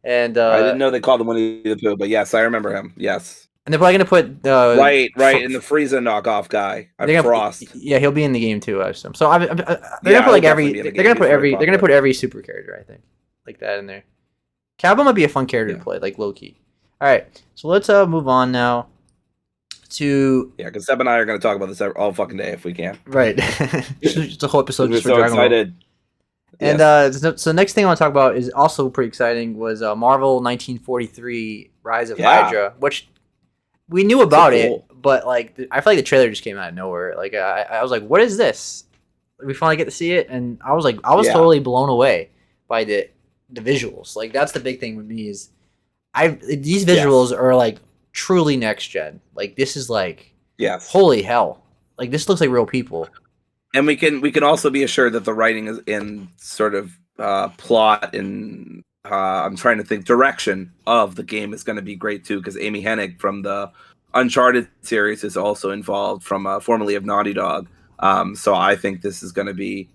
and I didn't know they called him Winnie the Pooh, but yes, I remember him. Yes. And they're probably gonna put right, and the Frieza knockoff guy, Frost. Yeah, he'll be in the game too, I assume. So they're gonna put like they're gonna put every super character, I think, like that in there. Cabo might be a fun character to play, like low key. All right, so let's move on now to because Seb and I are gonna talk about this all fucking day if we can. Right, just a whole episode. We're so excited. And so next thing I want to talk about is also pretty exciting was Marvel 1943 Rise of Hydra, which we knew about it, but like I feel like the trailer just came out of nowhere. Like I was like, "What is this?" We finally get to see it, and I was totally blown away by the visuals. Like that's the big thing with me is these visuals are like truly next gen. Like this is like holy hell! Like this looks like real people. And we can also be assured that the writing is in sort of plot and I'm trying to think direction of the game is going to be great too, because Amy Hennig from the Uncharted series is also involved, from formerly of Naughty Dog. So I think this is going to be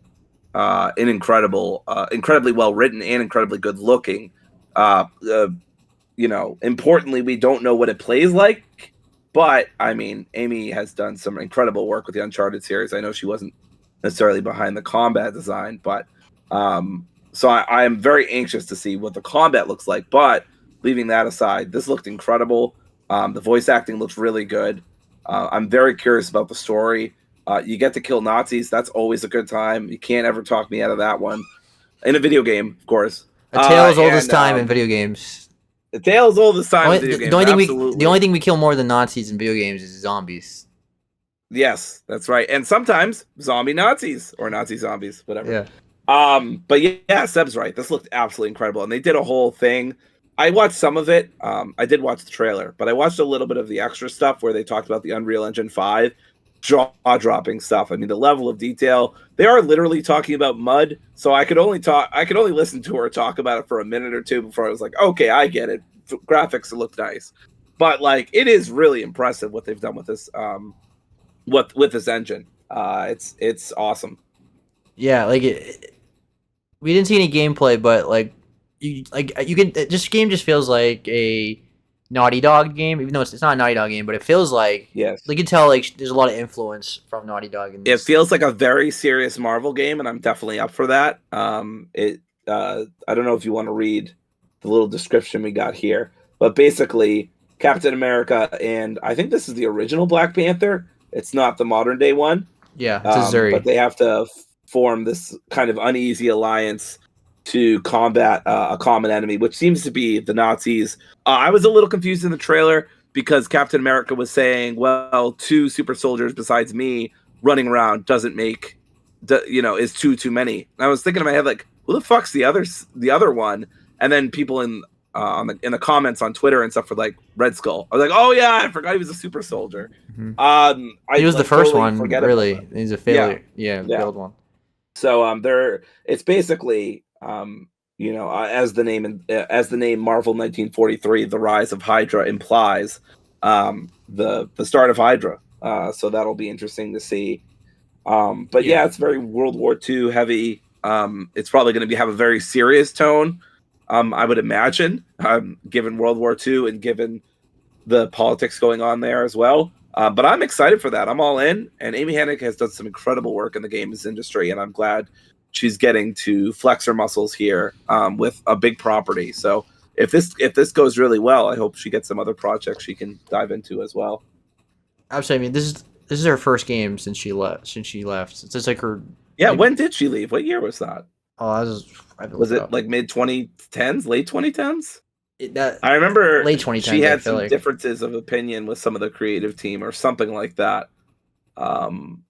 an incredibly well written and incredibly good looking. Importantly, we don't know what it plays like, but I mean, Amy has done some incredible work with the Uncharted series. I know she wasn't necessarily behind the combat design, but so I am very anxious to see what the combat looks like. But leaving that aside, this looked incredible. The voice acting looks really good. I'm very curious about the story. You get to kill Nazis. That's always a good time. You can't ever talk me out of that one. In a video game, of course. A tale as old as time in video games. The tale as old as time in video games. The only thing we kill more than Nazis in video games is zombies. Yes, that's right. And sometimes zombie Nazis or Nazi zombies, whatever. Yeah. But yeah, Seb's right. This looked absolutely incredible. And they did a whole thing. I watched some of it. I did watch the trailer, but I watched a little bit of the extra stuff where they talked about the Unreal Engine 5 jaw-dropping stuff. I mean, the level of detail. They are literally talking about mud, so I could only listen to her talk about it for a minute or two before I was like, okay, I get it. Graphics look nice. But like it is really impressive what they've done with this with this engine. It's awesome. Yeah, like we didn't see any gameplay, but like you can this game just feels like a Naughty Dog game, even though it's not a Naughty Dog game, but it feels like you can tell like there's a lot of influence from Naughty Dog in this. It feels like a very serious Marvel game, and I'm definitely up for that. I don't know if you want to read the little description we got here, but basically Captain America and I think this is the original Black Panther. It's not the modern day one. Yeah, it's Zuri. But they have to form this kind of uneasy alliance to combat a common enemy, which seems to be the Nazis. I was a little confused in the trailer because Captain America was saying, well, 2 super soldiers besides me running around doesn't make, is too many. And I was thinking in my head, like, who the fuck's the other one? And then people in the comments on Twitter and stuff were like, Red Skull. I was like, oh yeah, I forgot he was a super soldier. Mm-hmm. He was the first one, really. He's a failure. Yeah, failed one. So it's basically As the name Marvel 1943, The Rise of Hydra implies, the start of Hydra. So that'll be interesting to see. But Yeah. yeah, it's very World War II heavy. It's probably going to have a very serious tone. I would imagine, given World War II and given the politics going on there as well. But I'm excited for that. I'm all in. And Amy Hennig has done some incredible work in the games industry, and I'm glad she's getting to flex her muscles here with a big property. So if this goes really well, I hope she gets some other projects she can dive into as well. Absolutely. I mean, this is her first game since she left. It's just like her. Yeah, Like, when did she leave? What year was that? oh, I have to look Was it it up. like mid 2010s, late 2010s? That I remember late she 2010s. I had feel some like differences of opinion with some of the creative team or something like that. Um,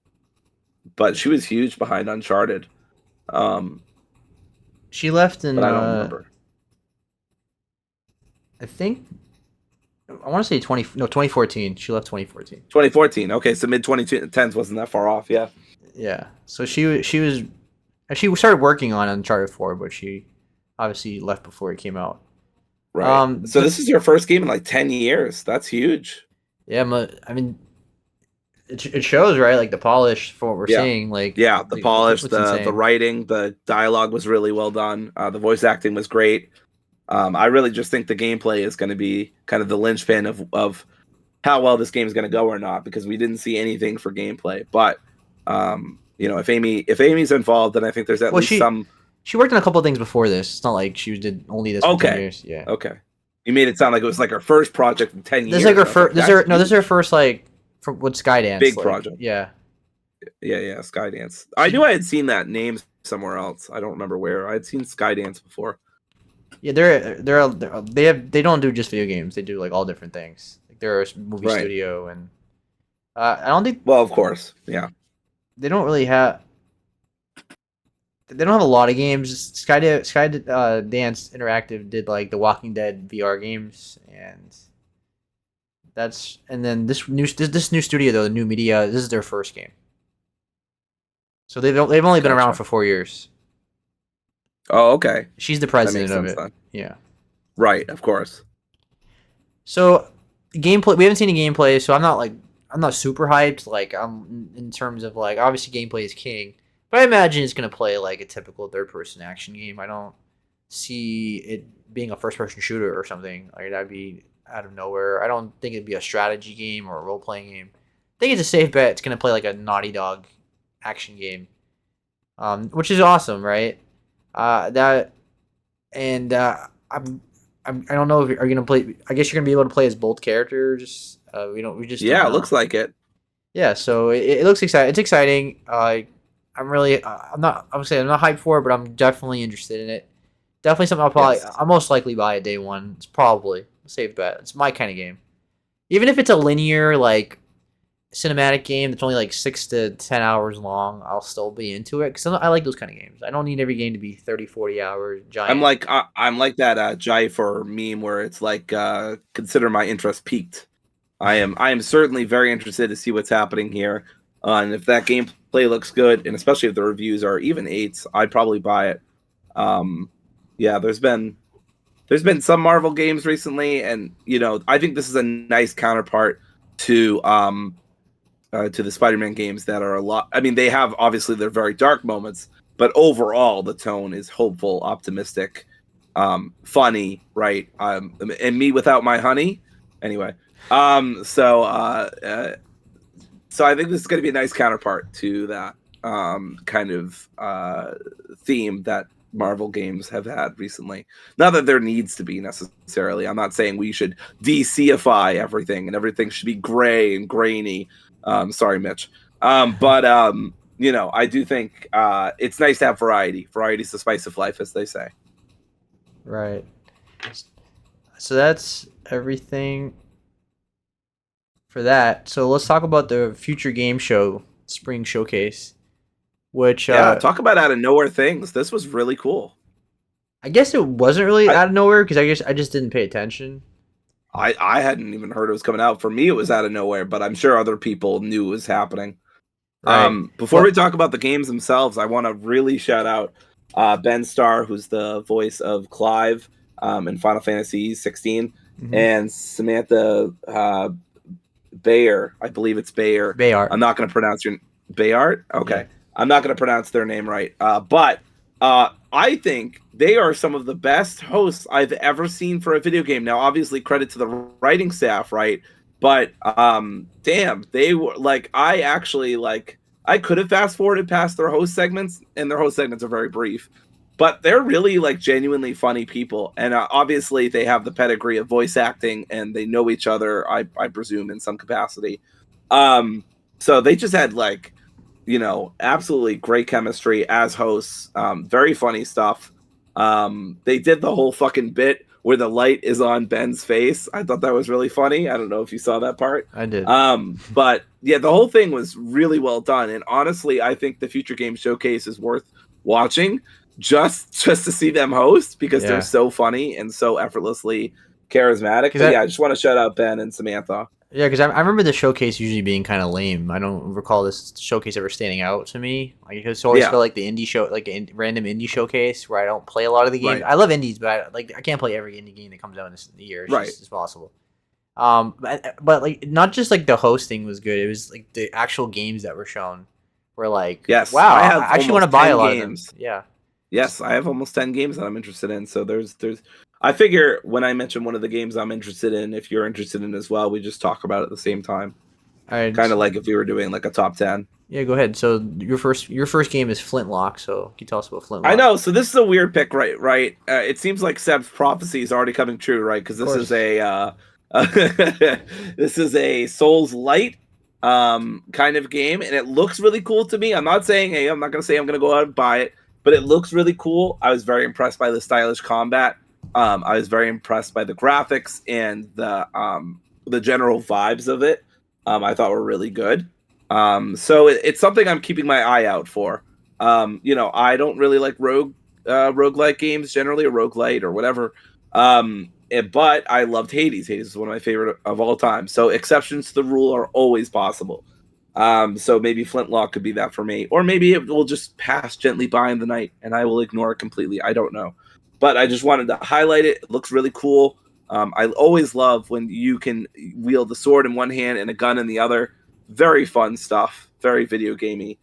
but she was huge behind Uncharted. Um, she left but in. I don't remember. I think I want to say 2014. She left 2014. 2014. Okay, so mid 2010s wasn't that far off. Yeah. Yeah. So she started working on Uncharted 4, but she obviously left before it came out. Right. So this is your first game in like 10 years. That's huge. Yeah, I mean, it shows, right? Like the polish for what we're Yeah. seeing. Like Yeah, the polish, looks the insane. writing, the dialogue was really well done. The voice acting was great. I really just think the gameplay is going to be kind of the linchpin of how well this game is going to go or not, because we didn't see anything for gameplay. But if Amy's involved, then I think there's at least some. She worked on a couple of things before this. It's not like she did only this for 10 years. Yeah. Okay. You made it sound like it was like her first project in 10 years. This is like her first. This is her first with Skydance. Big project. Yeah. Yeah, Skydance. I knew I had seen that name somewhere else. I don't remember where. I had seen Skydance before. Yeah, they don't do just video games. They do like all different things. Like they're a movie studio, and I don't think. Well, of course, yeah. They don't really have. They don't have a lot of games. Skydance Interactive did like the Walking Dead VR games, and then this new studio though, the New Media. This is their first game. So they've only been around for 4 years. Oh, okay. She's the president of it. Then. Yeah. Right, of course. So gameplay, we haven't seen any gameplay, so I'm not super hyped. Like I'm in terms of like obviously gameplay is king, but I imagine it's gonna play like a typical third-person action game. I don't see it being a first-person shooter or something. Like that'd be out of nowhere. I don't think it'd be a strategy game or a role-playing game. I think it's a safe bet. It's gonna play like a Naughty Dog action game, which is awesome, right? I don't know if are you gonna play. I guess you're gonna be able to play as both characters. Yeah, it looks like it. Yeah, so it looks exciting. It's exciting. I'm not hyped for it, but I'm definitely interested in it. Definitely something I'll most likely buy it day one. It's probably a safe bet. It's my kind of game. Even if it's a linear like cinematic game that's only like 6 to 10 hours long, I'll still be into it because I like those kind of games. I don't need every game to be 30, 40 hours giant. I'm like that Jifer meme where it's like consider my interest peaked. I am certainly very interested to see what's happening here, and if that gameplay looks good, and especially if the reviews are even 8s, I'd probably buy it. Yeah, there's been some Marvel games recently, and I think this is a nice counterpart to the Spider-Man games that are a lot. I mean, they have obviously their very dark moments, but overall the tone is hopeful, optimistic, funny, right? And me without my honey. Anyway, so I think this is going to be a nice counterpart to that kind of theme that Marvel games have had recently. Not that there needs to be necessarily. I'm not saying we should DCify everything and everything should be gray and grainy. Sorry, Mitch. But I do think it's nice to have variety. Variety's the spice of life, as they say. Right. So that's everything for that. So let's talk about the future game show, Spring Showcase, which talk about out of nowhere things. This was really cool. I guess it wasn't really out of nowhere because I just didn't pay attention. I hadn't even heard it was coming out. For me, it was out of nowhere, but I'm sure other people knew it was happening. Right. Before we talk about the games themselves, I want to really shout out Ben Starr, who's the voice of Clive in Final Fantasy 16, Mm-hmm. and Samantha Bayer. I believe it's Bayer. Bayard. I'm not going to pronounce your Bayard. Okay, Yeah. I'm not going to pronounce their name right. But I think they are some of the best hosts I've ever seen for a video game. Now, obviously, credit to the writing staff, right? But damn, they were like, I actually like. I could have fast forwarded past their host segments, and their host segments are very brief. But they're really like genuinely funny people, and obviously they have the pedigree of voice acting, and they know each other. I presume in some capacity. So they just had like, absolutely great chemistry as hosts. Very funny stuff. They did the whole fucking bit where the light is on Ben's face. I thought that was really funny. I don't know if you saw that part. I did. But yeah, the whole thing was really well done, and honestly, I think the Future Game Showcase is worth watching just to see them host because they're so funny and so effortlessly charismatic. But yeah, I just want to shout out Ben and Samantha. Yeah, because I remember the showcase usually being kind of lame. I don't recall this showcase ever standing out to me. Like, it always felt like the indie show, like a random indie showcase where I don't play a lot of the games. Right. I love indies, but I can't play every indie game that comes out in this year. It's just, it's possible. But like, not just like the hosting was good. It was like the actual games that were shown were like, wow, I actually want to buy a lot of them. Yeah. Yes, I have almost 10 games that I'm interested in. So there's I figure when I mention one of the games I'm interested in, if you're interested in as well, we just talk about it at the same time. Kind of like if we were doing like a top 10. Yeah, go ahead. So your first game is Flintlock. So can you tell us about Flintlock? I know. So this is a weird pick, right? It seems like Seb's prophecy is already coming true, right? Because this is a this is a Souls Light kind of game, and it looks really cool to me. I'm not saying, hey, I'm not going to say I'm going to go out and buy it, but it looks really cool. I was very impressed by the stylish combat. I was very impressed by the graphics and the general vibes of it. I thought were really good. So it's something I'm keeping my eye out for. I don't really like roguelike games generally, or roguelite or whatever. But I loved Hades. Hades is one of my favorite of all time. So exceptions to the rule are always possible. So maybe Flintlock could be that for me, or maybe it will just pass gently by in the night and I will ignore it completely. I don't know, but I just wanted to highlight it. It looks really cool. I always love when you can wield the sword in one hand and a gun in the other. Very fun stuff. Very video gamey.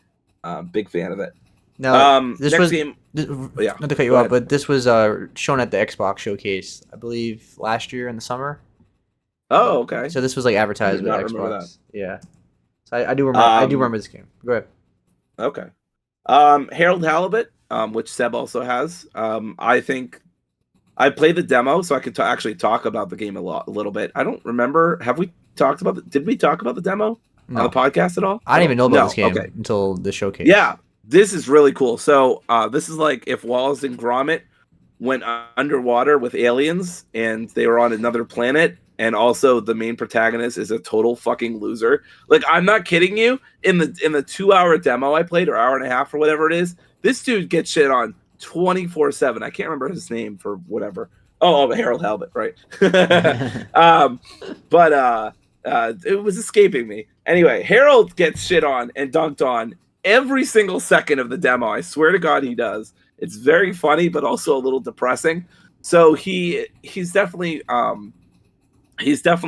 Big fan of it. Now, this next was game. Not to cut you off, but this was shown at the Xbox showcase, I believe, last year in the summer. Oh, okay. So this was like advertised with Xbox. Yeah. So I do remember. I do remember this game. Go ahead. Okay. Harold Halibut, which Seb also has. I think I played the demo, so I could actually talk about the game a little bit. I don't remember. Have we talked about? Did we talk about the demo on the podcast at all? I didn't even know about this game until the showcase. Yeah, this is really cool. So this is like if Wallace and Gromit went underwater with aliens and they were on another planet. And also the main protagonist is a total fucking loser. Like, I'm not kidding you. In the 2-hour demo I played, or hour and a half or whatever it is, this dude gets shit on 24/7. I can't remember his name for whatever. Oh, Harold Halibut, right? But it was escaping me. Anyway, Harold gets shit on and dunked on every single second of the demo. I swear to God he does. It's very funny, but also a little depressing. So he's definitely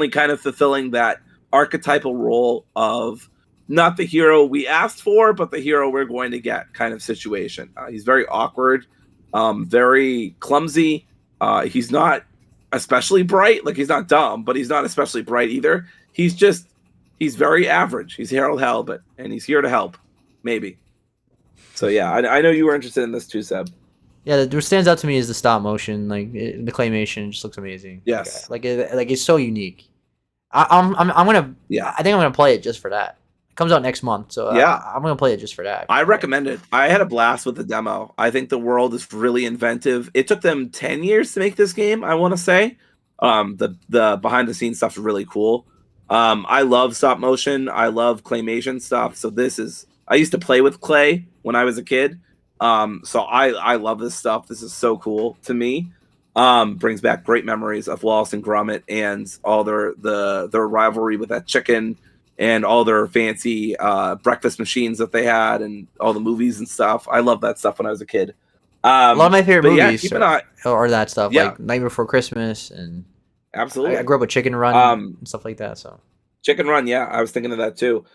kind of fulfilling that archetypal role of not the hero we asked for, but the hero we're going to get kind of situation. He's very awkward, very clumsy. He's not especially bright. Like, he's not dumb, but he's not especially bright either. He's very average. He's Harold Halibut, and he's here to help, maybe. So yeah, I know you were interested in this too, Seb. Yeah, what stands out to me is the stop motion, like the claymation just looks amazing. Yes, like it's so unique. I'm gonna I think I'm gonna play it just for that. It comes out next month, so yeah, I'm gonna play it just for that. I recommend it. I had a blast with the demo. I think the world is really inventive. It took them 10 years to make this game, I want to say. The behind the scenes stuff is really cool. I love stop motion. I love claymation stuff. So I used to play with clay when I was a kid. So I love this stuff. This is so cool to me. Brings back great memories of Wallace and Gromit and all their rivalry with that chicken and all their fancy breakfast machines that they had and all the movies and stuff. I love that stuff when I was a kid. A lot of my favorite But yeah, movies keep an eye. are that stuff, Yeah, like Night Before Christmas, and I absolutely. grew up with Chicken Run Um, and stuff like that. So Chicken Run, yeah, I was thinking of that too.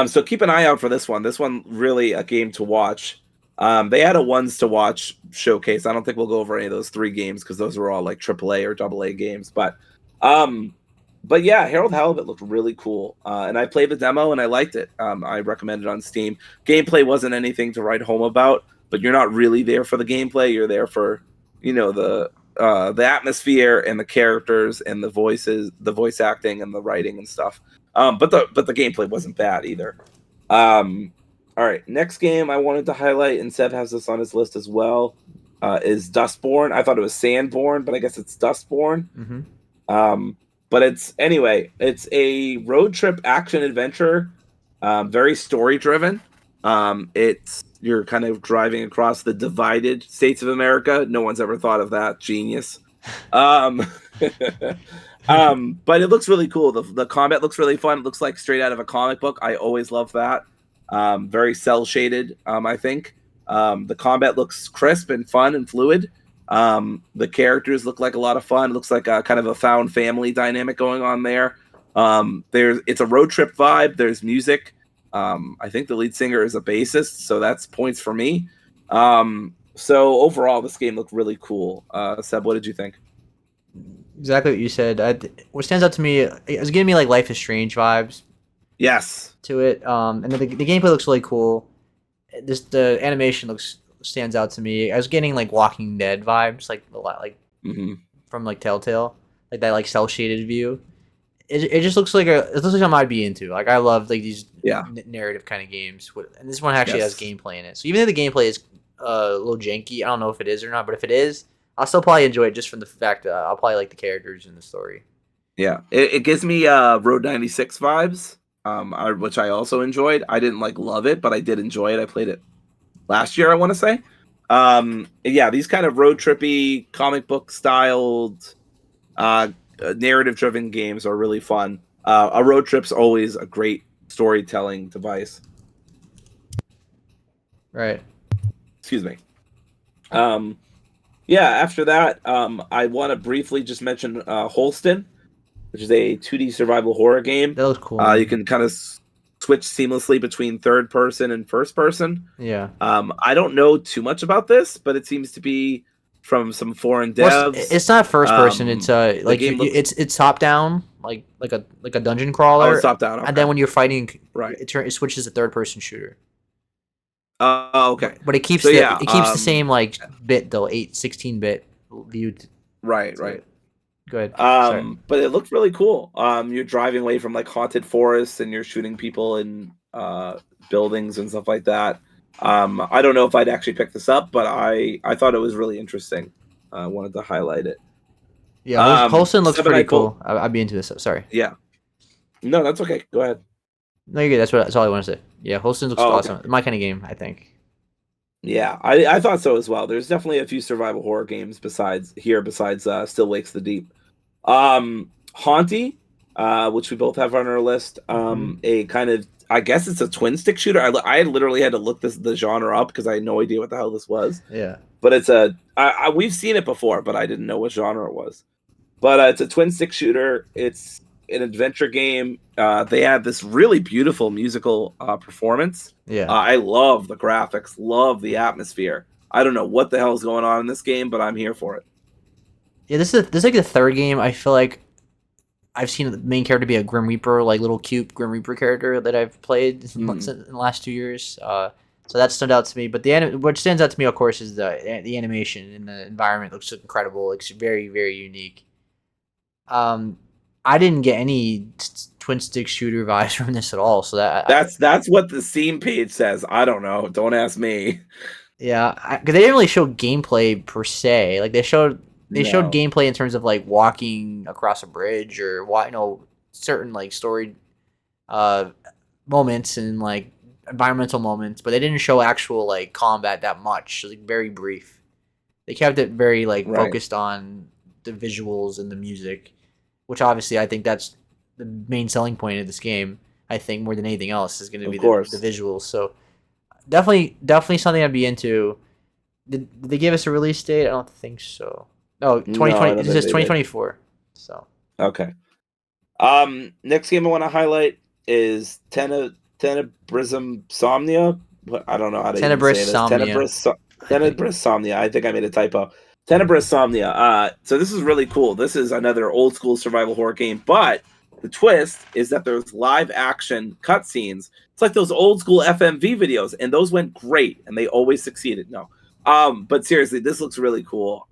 So keep an eye out for this one. This one really a game to watch. They had a ones to watch showcase. I don't think we'll go over any of those three games because those were all like AAA or AA games. Um, but yeah, Harold Halibut looked really cool, and I played the demo and I liked it. I recommend it on Steam. Gameplay wasn't anything to write home about, but you're not really there for the gameplay. You're there for the atmosphere and the characters and the voices, the voice acting and the writing and stuff. But the gameplay wasn't bad either. All right, next game I wanted to highlight, and Seb has this on his list as well, is Dustborn. I thought it was Sandborn, but I guess it's Dustborn. mm-hmm. But it's a road trip action adventure, very story driven. It's you're kind of driving across the divided states of America. No one's ever thought of that. Genius. Um, but it looks really cool. The combat looks really fun. It looks like straight out of a comic book. I always love that. Very cell shaded, I think. The combat looks crisp and fun and fluid. The characters look like a lot of fun. It looks like a kind of a found family dynamic going on there. It's a road trip vibe. There's music. I think the lead singer is a bassist, so that's points for me. So overall, this game looked really cool. Seb, what did you think? Exactly what you said. What stands out to me, it was giving me like Life is Strange vibes Yes. to it. And the gameplay looks really cool. The animation stands out to me. I was getting like Walking Dead vibes, like a lot, like from like Telltale, like that like cell shaded view. It just looks like it looks like something I'd be into. Like I love like these narrative kind of games, and this one actually has gameplay in it. So even though the gameplay is a little janky, I don't know if it is or not, but if it is, I'll still probably enjoy it just from the fact that I'll probably like the characters and the story. Yeah, it gives me Road 96 vibes, which I also enjoyed. I didn't like love it, but I did enjoy it. I played it last year, I want to say. Yeah, these kind of road trippy, comic book styled, narrative driven games are really fun. A road trip's always a great storytelling device. Right. Excuse me. Yeah, after that, I want to briefly just mention Holston, which is a 2D survival horror game. That looks cool. You can kind of switch seamlessly between third person and first person. Yeah. I don't know too much about this, but it seems to be from some foreign devs. Well, it's not first person. It's like it's top down, like a dungeon crawler. Oh, it's top down. Okay. And then when you're fighting, right, it switches to third person shooter. Okay. But it keeps the same like bit though, 16-bit view. Right. Go ahead. But it looked really cool. You're driving away from like haunted forests and you're shooting people in buildings and stuff like that. I don't know if I'd actually pick this up, but I thought it was really interesting. I wanted to highlight it. Yeah, Holston looks pretty cool. I'd be into this. Sorry. Yeah. No, that's okay. Go ahead. No, you're good. That's all I want to say. Yeah, Holston looks awesome. Okay. My kind of game, I think. Yeah, I thought so as well. There's definitely a few survival horror games besides Still Wakes the Deep. Haunty, which we both have on our list. A kind of, I guess it's a twin stick shooter. I literally had to look the genre up because I had no idea what the hell this was. Yeah. But it's we've seen it before, but I didn't know what genre it was. But it's a twin stick shooter. It's an adventure game. They had this really beautiful musical performance. Yeah. I love the graphics, love the atmosphere. I don't know what the hell is going on in this game, but I'm here for it. Yeah, this is like the third game. I feel like I've seen the main character be a Grim Reaper, like little cute Grim Reaper character that I've played in the last 2 years. So that stood out to me. But what stands out to me, of course, is the animation and the environment looks incredible. It's very, very unique. I didn't get any twin stick shooter vibes from this at all. So that's what the Steam page says. I don't know. Don't ask me. Yeah, because they didn't really show gameplay per se. Like they showed gameplay in terms of like walking across a bridge or certain like story moments and like environmental moments, but they didn't show actual like combat that much. It was, like, very brief. They kept it very like focused on the visuals and the music, which obviously I think that's the main selling point of this game. I think more than anything else is going to be the visuals. So definitely something I'd be into. Did they give us a release date? I don't think so. No, No, I 2020. don't It think says they did. 2024. So Okay. Next game I want to highlight is Tenebrism Somnia. I don't know how to even Tenebris say this. Somnia, I think. Tenebris Somnia. I think I made a typo. Tenebris Somnia. So this is really cool. This is another old school survival horror game, but the twist is that there's live action cutscenes. It's like those old school FMV videos, and those went great, and they always succeeded. No, but seriously, this looks really cool.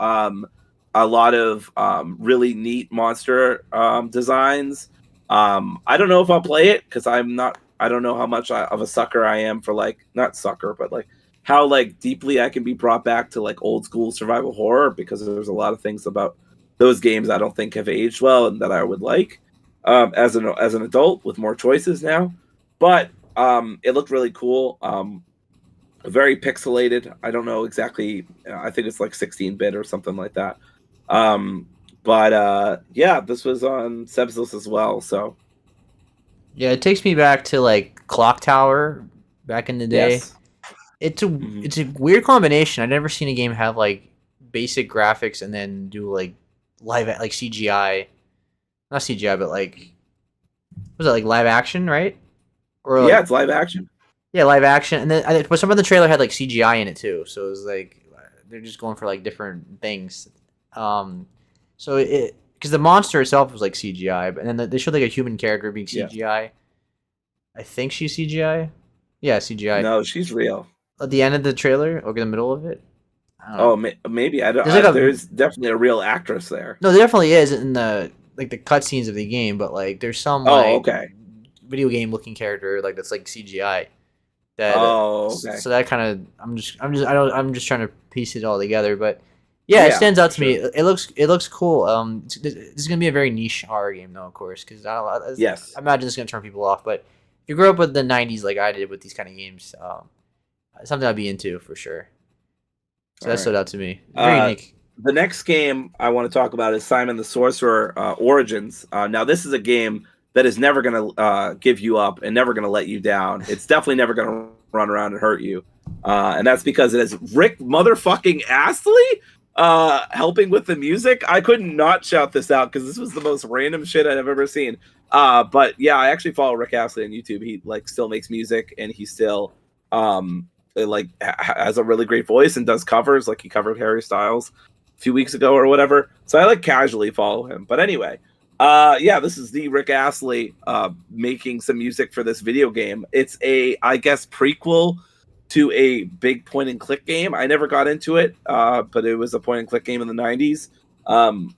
A lot of really neat monster designs. I don't know if I'll play it because I'm not. I don't know how much of a sucker I am for like not sucker, but like how like deeply I can be brought back to like old school survival horror because there's a lot of things about those games I don't think have aged well and that I would like as an adult with more choices now. But it looked really cool. Very pixelated. I don't know exactly. I think it's like 16-bit or something like that. Um, but yeah, this was on Seb's list as well. So Yeah, it takes me back to like Clock Tower back in the day. yes. It's a Mhm. it's a weird combination. I've never seen a game have like basic graphics and then do like like CGI, not CGI, but like was it like live action, right? Or Yeah, like it's live action. yeah, live action, and then but some of the trailer had like CGI in it too, so it was like they're just going for like different things. Um, so it because the monster itself was like CGI, but then they showed like a human character being Yeah. CGI. I think she's CGI. Yeah, CGI. No, she's real. At the end of the trailer or in the middle of it, I don't Oh, know. maybe I don't. There's like a There's definitely a real actress there. no, there definitely is in the like the cutscenes of the game, but like there's some Oh, like okay. video game looking character like that's like CGI. That Oh, okay. so that kind of I'm just trying to piece it all together, but yeah, it Yeah, stands out for to me. sure. It looks cool. This is gonna be a very niche horror game though, of course, because Yes. I imagine it's gonna turn people off. But if you grew up with the '90s like I did with these kind of games, something I'd be into for sure. So All that right. stood out to me. Very Uh, unique. the next game I want to talk about is Simon the Sorcerer Origins. Now, this is a game that is never going to give you up and never going to let you down. It's definitely never going to run around and hurt you. And that's because it has Rick motherfucking Astley helping with the music. I couldn't not shout this out because this was the most random shit I've ever seen. But yeah, I actually follow Rick Astley on YouTube. He like still makes music and he still like has a really great voice and does covers. Like he covered Harry Styles a few weeks ago or whatever. So I like casually follow him. But anyway, yeah, this is the Rick Astley making some music for this video game. It's a, I guess, prequel to a big point and click game. I never got into it, but it was a point and click game in the 90s.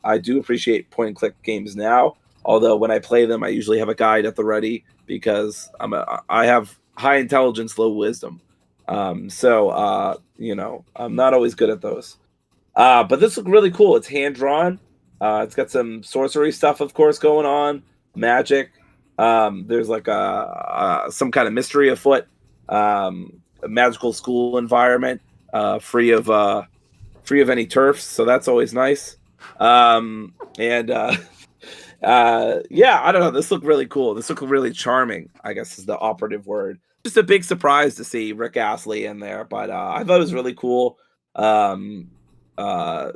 I do appreciate point and click games now, although when I play them, I usually have a guide at the ready because I have high intelligence, low wisdom. You know, I'm not always good at those. But this looks really cool. It's hand drawn. It's got some sorcery stuff, of course, going on. Magic. There's like some kind of mystery afoot. A magical school environment, free of any turfs. So that's always nice. And yeah, I don't know. This looked really cool. This looked really charming, I guess is the operative word. Just a big surprise to see Rick Astley in there, but I thought it was really cool. A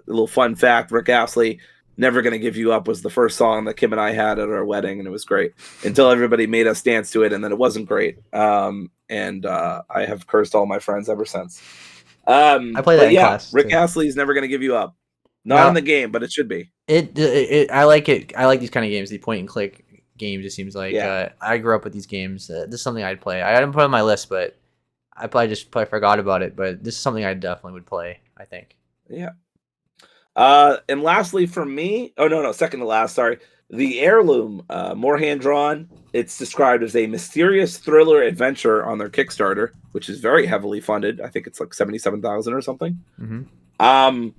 little fun fact: Rick Astley, "Never Gonna Give You Up" was the first song that Kim and I had at our wedding, and it was great until everybody made us dance to it, and then it wasn't great. And I have cursed all my friends ever since. I play that But in yeah, class Rick too. Astley's "Never Gonna Give You Up." Not in Now the game, but it should be. I like it. I like these kind of games, the point and click games. It seems like Yeah, I grew up with these games. This is something I'd play. I didn't put it on my list, but I probably just probably forgot about it. But this is something I definitely would play. I think. yeah. And lastly, for me, oh no, second to last, sorry. The Heirloom, more hand drawn. It's described as a mysterious thriller adventure on their Kickstarter, which is very heavily funded. I think it's like 77,000 or something. Mm-hmm. Um,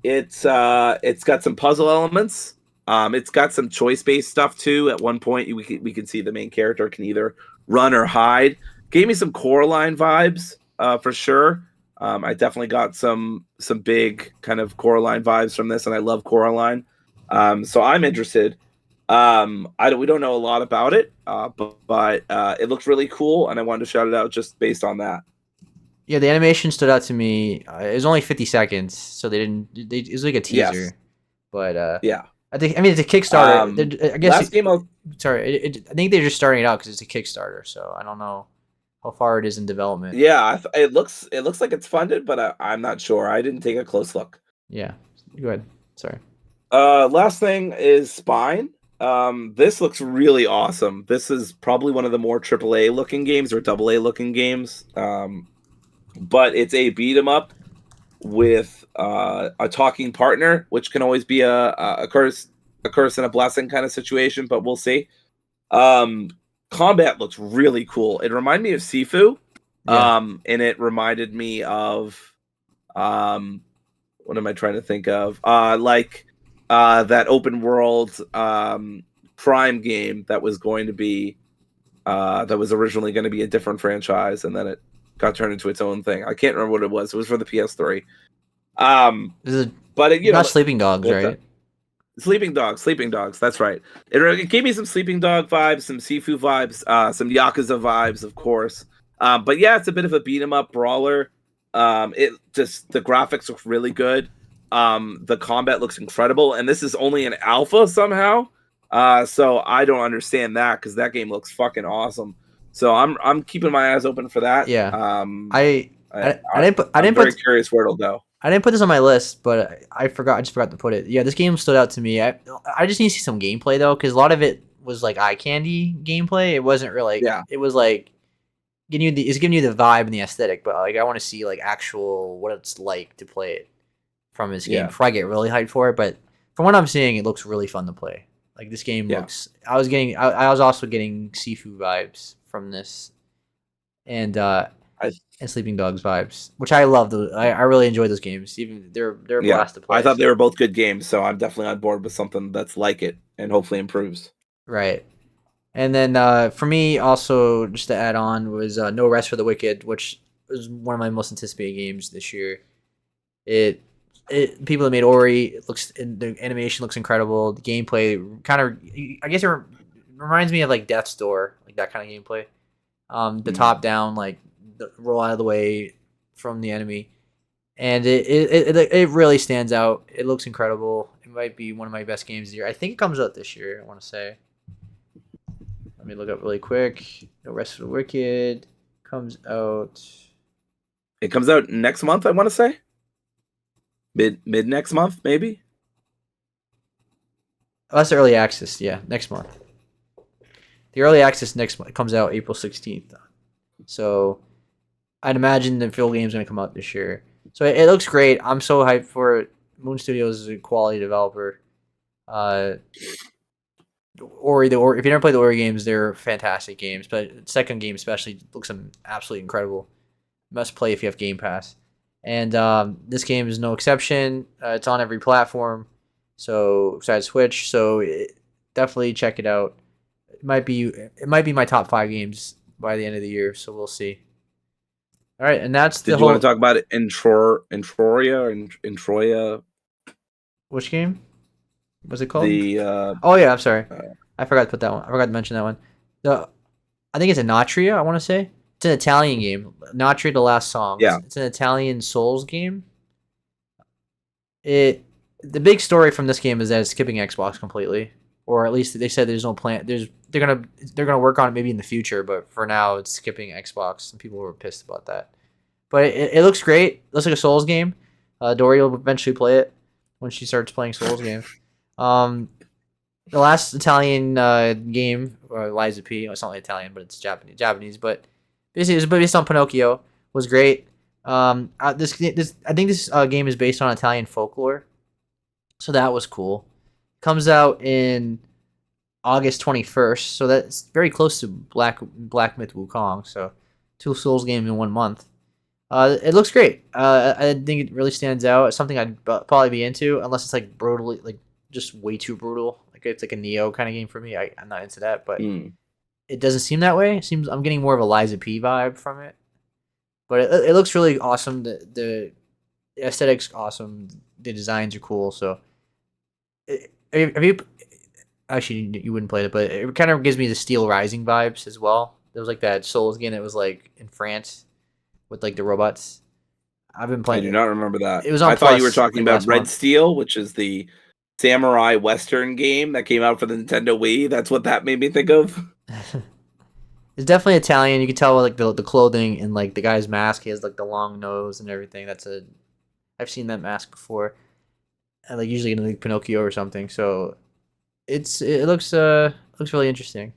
it's got some puzzle elements. It's got some choice based stuff too. At one point, we can see the main character can either run or hide. Gave me some Coraline vibes, for sure. I definitely got some big kind of Coraline vibes from this, and I love Coraline. So I'm interested. We don't know a lot about it, but it looks really cool, and I wanted to shout it out just based on that. Yeah, the animation stood out to me. It was only 50 seconds, so they didn't. It was like a Yes. teaser, but Yeah. I think. I mean, it's a Kickstarter. I guess. Last game I'll Sorry, I think they're just starting it out because it's a Kickstarter. So I don't know how far it is in development. Yeah, it looks like it's funded, but I'm not sure. I didn't take a close look. Yeah, go ahead. Sorry. Last thing is Spine. This looks really awesome. This is probably one of the more AAA looking games or AA looking games. But it's a beat 'em up with a talking partner, which can always be a curse and a blessing kind of situation. But we'll see. Um, Combat looks really cool. It reminded me of Sifu, Yeah. and it reminded me of what am I trying to think of? That open world crime game that was going to be that was originally going to be a different franchise, and then it got turned into its own thing. I can't remember what it was. It was for the PS3. This is But not Sleeping Dogs, right? Sleeping Dogs. That's right. It gave me some Sleeping Dog vibes, some Sifu vibes, some Yakuza vibes, of course. But yeah, it's a bit of a beat 'em up brawler. It just the graphics look really good. The combat looks incredible, and this is only an alpha somehow. So I don't understand that because that game looks fucking awesome. So I'm keeping my eyes open for that. Yeah. I didn't put. I'm very curious where it'll go. I didn't put this on my list, but I forgot. I just forgot to put it. Yeah, this game stood out to me. I just need to see some gameplay though, because a lot of it was like eye candy gameplay. It wasn't really. Yeah. It was like it's giving you the vibe and the aesthetic, but like I want to see like actual what it's like to play it from this game before I get really hyped for it. But from what I'm seeing, it looks really fun to play. Like this game looks. I was also getting Sifu vibes from this, and Sleeping Dogs vibes, which I love. I really enjoy those games. Even they're a blast to play. I thought they were both good games, so I'm definitely on board with something that's like it and hopefully improves. Right. And then for me, also just to add on was No Rest for the Wicked, which was one of my most anticipated games this year. It people that made Ori, the animation looks incredible. The gameplay kind of, I guess it reminds me of like Death's Door, like that kind of gameplay. The top down, like roll out of the way from the enemy, and it really stands out. It looks incredible. It might be one of my best games of the year. I think it comes out this year. I want to say. Let me look up really quick. No Rest for the Wicked comes out. It comes out next month. I want to say mid next month, maybe. Oh, that's early access. Yeah, next month. The early access next month comes out April 16th. So I'd imagine the full game's going to come out this year. So it looks great. I'm so hyped for it. Moon Studios is a quality developer. Ori, if you never played the Ori games, they're fantastic games. But the second game especially looks absolutely incredible. Must play if you have Game Pass. And this game is no exception. It's on every platform, so besides Switch. So definitely check it out. It might be my top 5 games by the end of the year. So we'll see. All right, and that's Did you want to talk about it in Troya? Which game? What's it called? Oh yeah, I'm sorry. I forgot to put that one. I forgot to mention that one. I think it's a Natria, I want to say. It's an Italian game. Natria, the Last Song. Yeah. It's an Italian Souls game. The big story from this game is that it's skipping Xbox completely. Or at least they said there's no plan. They're gonna work on it maybe in the future, but for now it's skipping Xbox, and people were pissed about that. But it looks great. It looks like a Souls game. Dory will eventually play it when she starts playing Souls games. The last Italian game, or Liza P. It's not like Italian, but it's Japanese. But basically, it's based on Pinocchio. Was great. I think this game is based on Italian folklore, so that was cool. Comes out in August 21st, so that's very close to Black Myth Wukong. So 2 Souls games in 1 month. It looks great. I think it really stands out. It's something I'd probably be into, unless it's like brutally, like just way too brutal. Like it's like a Neo kind of game for me. I'm not into that, but it doesn't seem that way. It seems I'm getting more of a Liza P vibe from it. But it looks really awesome. The aesthetics awesome. The designs are cool. So. Have you actually you wouldn't play it, but it kind of gives me the Steel Rising vibes as well. There was like that Souls game that was like in France, with like the robots. I've been I playing do it. not remember that. It was on I thought you were Plus talking like about last Red month. Steel, which is the samurai western game that came out for the Nintendo Wii. That's what that made me think of. It's definitely Italian. You can tell like the clothing and like the guy's mask. He has like the long nose and everything. I've seen that mask before. And like usually in like Pinocchio or something. So it looks really interesting.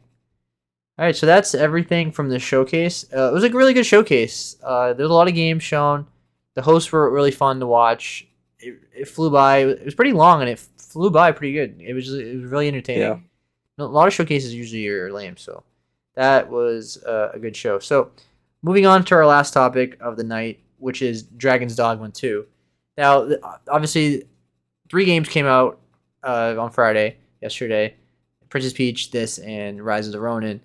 All right, so that's everything from the showcase. It was like a really good showcase. There was a lot of games shown. The hosts were really fun to watch. It flew by. It was pretty long and it flew by pretty good. It was really Yeah. entertaining. A lot of showcases usually are lame, so that was a good show. So moving on to our last topic of the night, which is Dragon's Dogma 2. Now, obviously, 3 games came out on Friday, yesterday. Princess Peach, this, and Rise of the Ronin.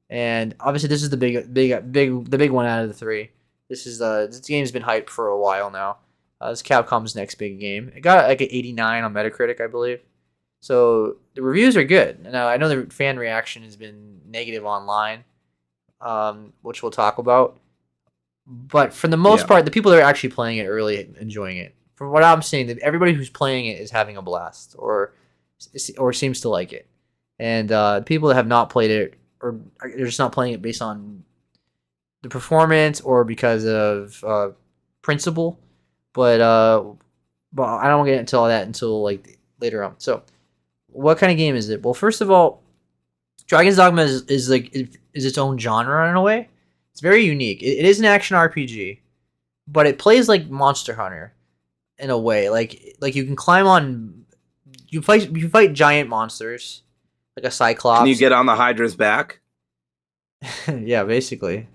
And obviously, this is the big one out of the 3. This game's been hyped for a while now. This is Capcom's next big game. It got like an 89 on Metacritic, I believe. So the reviews are good. Now I know the fan reaction has been negative online, which we'll talk about. But for the most part, the people that are actually playing it are really enjoying it. From what I'm seeing, that everybody who's playing it is having a blast, or seems to like it. And people that have not played it, or they're just not playing it based on the performance or because of principle. But I don't get into all that until like later on. So, what kind of game is it? Well, first of all, Dragon's Dogma is its own genre in a way. It's very unique. It is an action RPG, but it plays like Monster Hunter in a way. Like you can climb on, you fight giant monsters like a Cyclops. Can you get on the Hydra's back? Yeah, basically.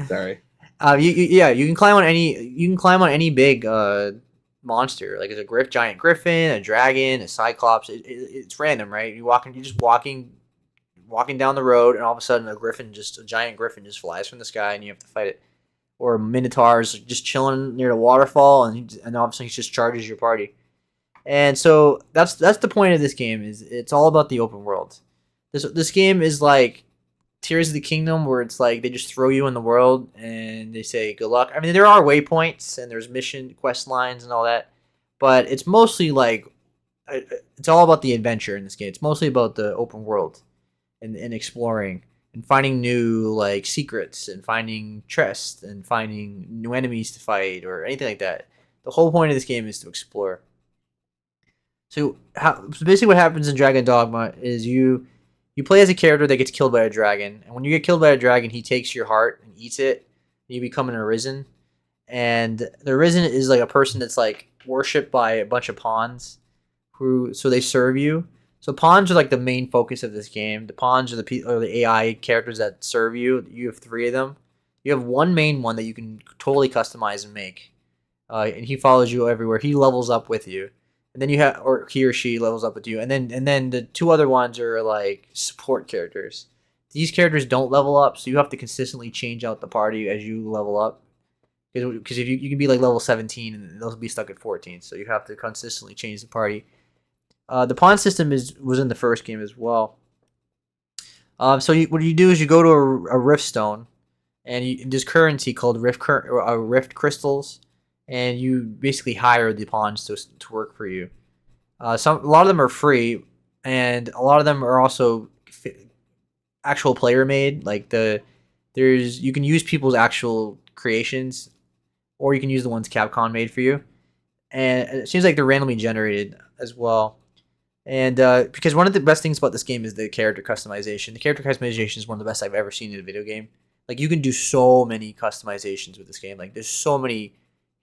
Sorry. You can climb on any big monster, like it's a giant griffin, a dragon, a cyclops. It's random, right? You're just walking down the road, and all of a sudden a giant griffin just flies from the sky, and you have to fight it. Or minotaurs just chilling near the waterfall, and all of a sudden he just charges your party. And so that's the point of this game. Is it's all about the open world. This game is like Tears of the Kingdom, where it's like they just throw you in the world and they say good luck. I mean, there are waypoints and there's mission quest lines and all that, but it's mostly like it's all about the adventure in this game. It's mostly about the open world and exploring and finding new like secrets and finding chests and finding new enemies to fight or anything like that. The whole point of this game is to explore. So basically what happens in Dragon Dogma is you play as a character that gets killed by a dragon, and when you get killed by a dragon, he takes your heart and eats it, and you become an Arisen. And the Arisen is like a person that's like worshipped by a bunch of pawns, so they serve you. So pawns are like the main focus of this game. The pawns are the AI characters that serve you. You have 3 of them. You have one main one that you can totally customize and make, and he follows you everywhere. He levels up with you. And then or he or she levels up with you, and then the 2 other ones are like support characters. These characters don't level up, so you have to consistently change out the party as you level up. Because if you can be like level 17 and they'll be stuck at 14, so you have to consistently change the party. The pawn system was in the first game as well. So what you do is you go to a rift stone, and there's currency called rift crystals. And you basically hire the pawns to work for you. A lot of them are free, and a lot of them are also actual player made. Like you can use people's actual creations, or you can use the ones Capcom made for you. And it seems like they're randomly generated as well. And because one of the best things about this game is the character customization. The character customization is one of the best I've ever seen in a video game. Like you can do so many customizations with this game. Like there's so many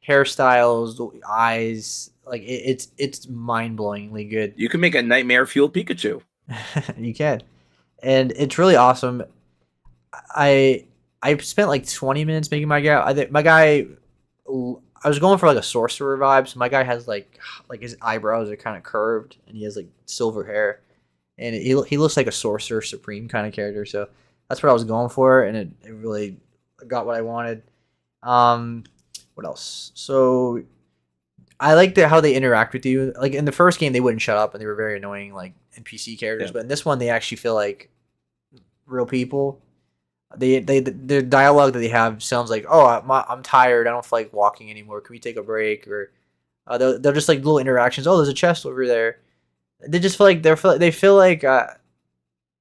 hairstyles, the eyes, like it's mind-blowingly good. You can make a nightmare fueled Pikachu. You can, and it's really awesome. I spent like 20 minutes making my guy. I was going for like a sorcerer vibe. So my guy has like his eyebrows are kind of curved, and he has like silver hair, and he looks like a sorcerer supreme kind of character. So that's what I was going for, and it really got what I wanted. What else? So I like how they interact with you. Like in the first game, they wouldn't shut up and they were very annoying, like NPC characters. Yeah. But in this one, they actually feel like real people. Their dialogue that they have sounds like, oh, I'm tired, I don't feel like walking anymore, can we take a break? Or they'll just like little interactions. Oh, there's a chest over there. They just feel like they feel like I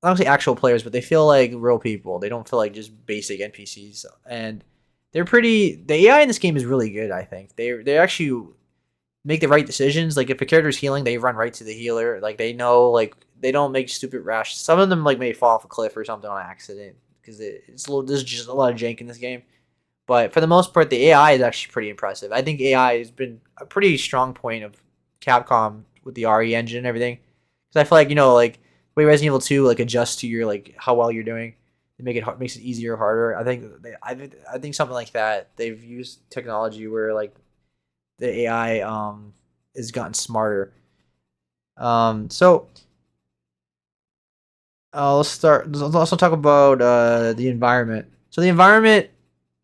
don't say actual players, but they feel like real people. They don't feel like just basic NPCs, and they're pretty. The AI in this game is really good. I think they actually make the right decisions. Like if a character's healing, they run right to the healer. Like they know, like they don't make stupid rash. Some of them like may fall off a cliff or something on accident because it's a little. There's just a lot of jank in this game. But for the most part, the AI is actually pretty impressive. I think AI has been a pretty strong point of Capcom with the RE engine and everything. Because I feel like like the way Resident Evil 2 like adjusts to your like how well you're doing, they make it makes it easier or harder. I think something like that. They've used technology where like the AI has gotten smarter. So let's start. Let's also talk about the environment. So the environment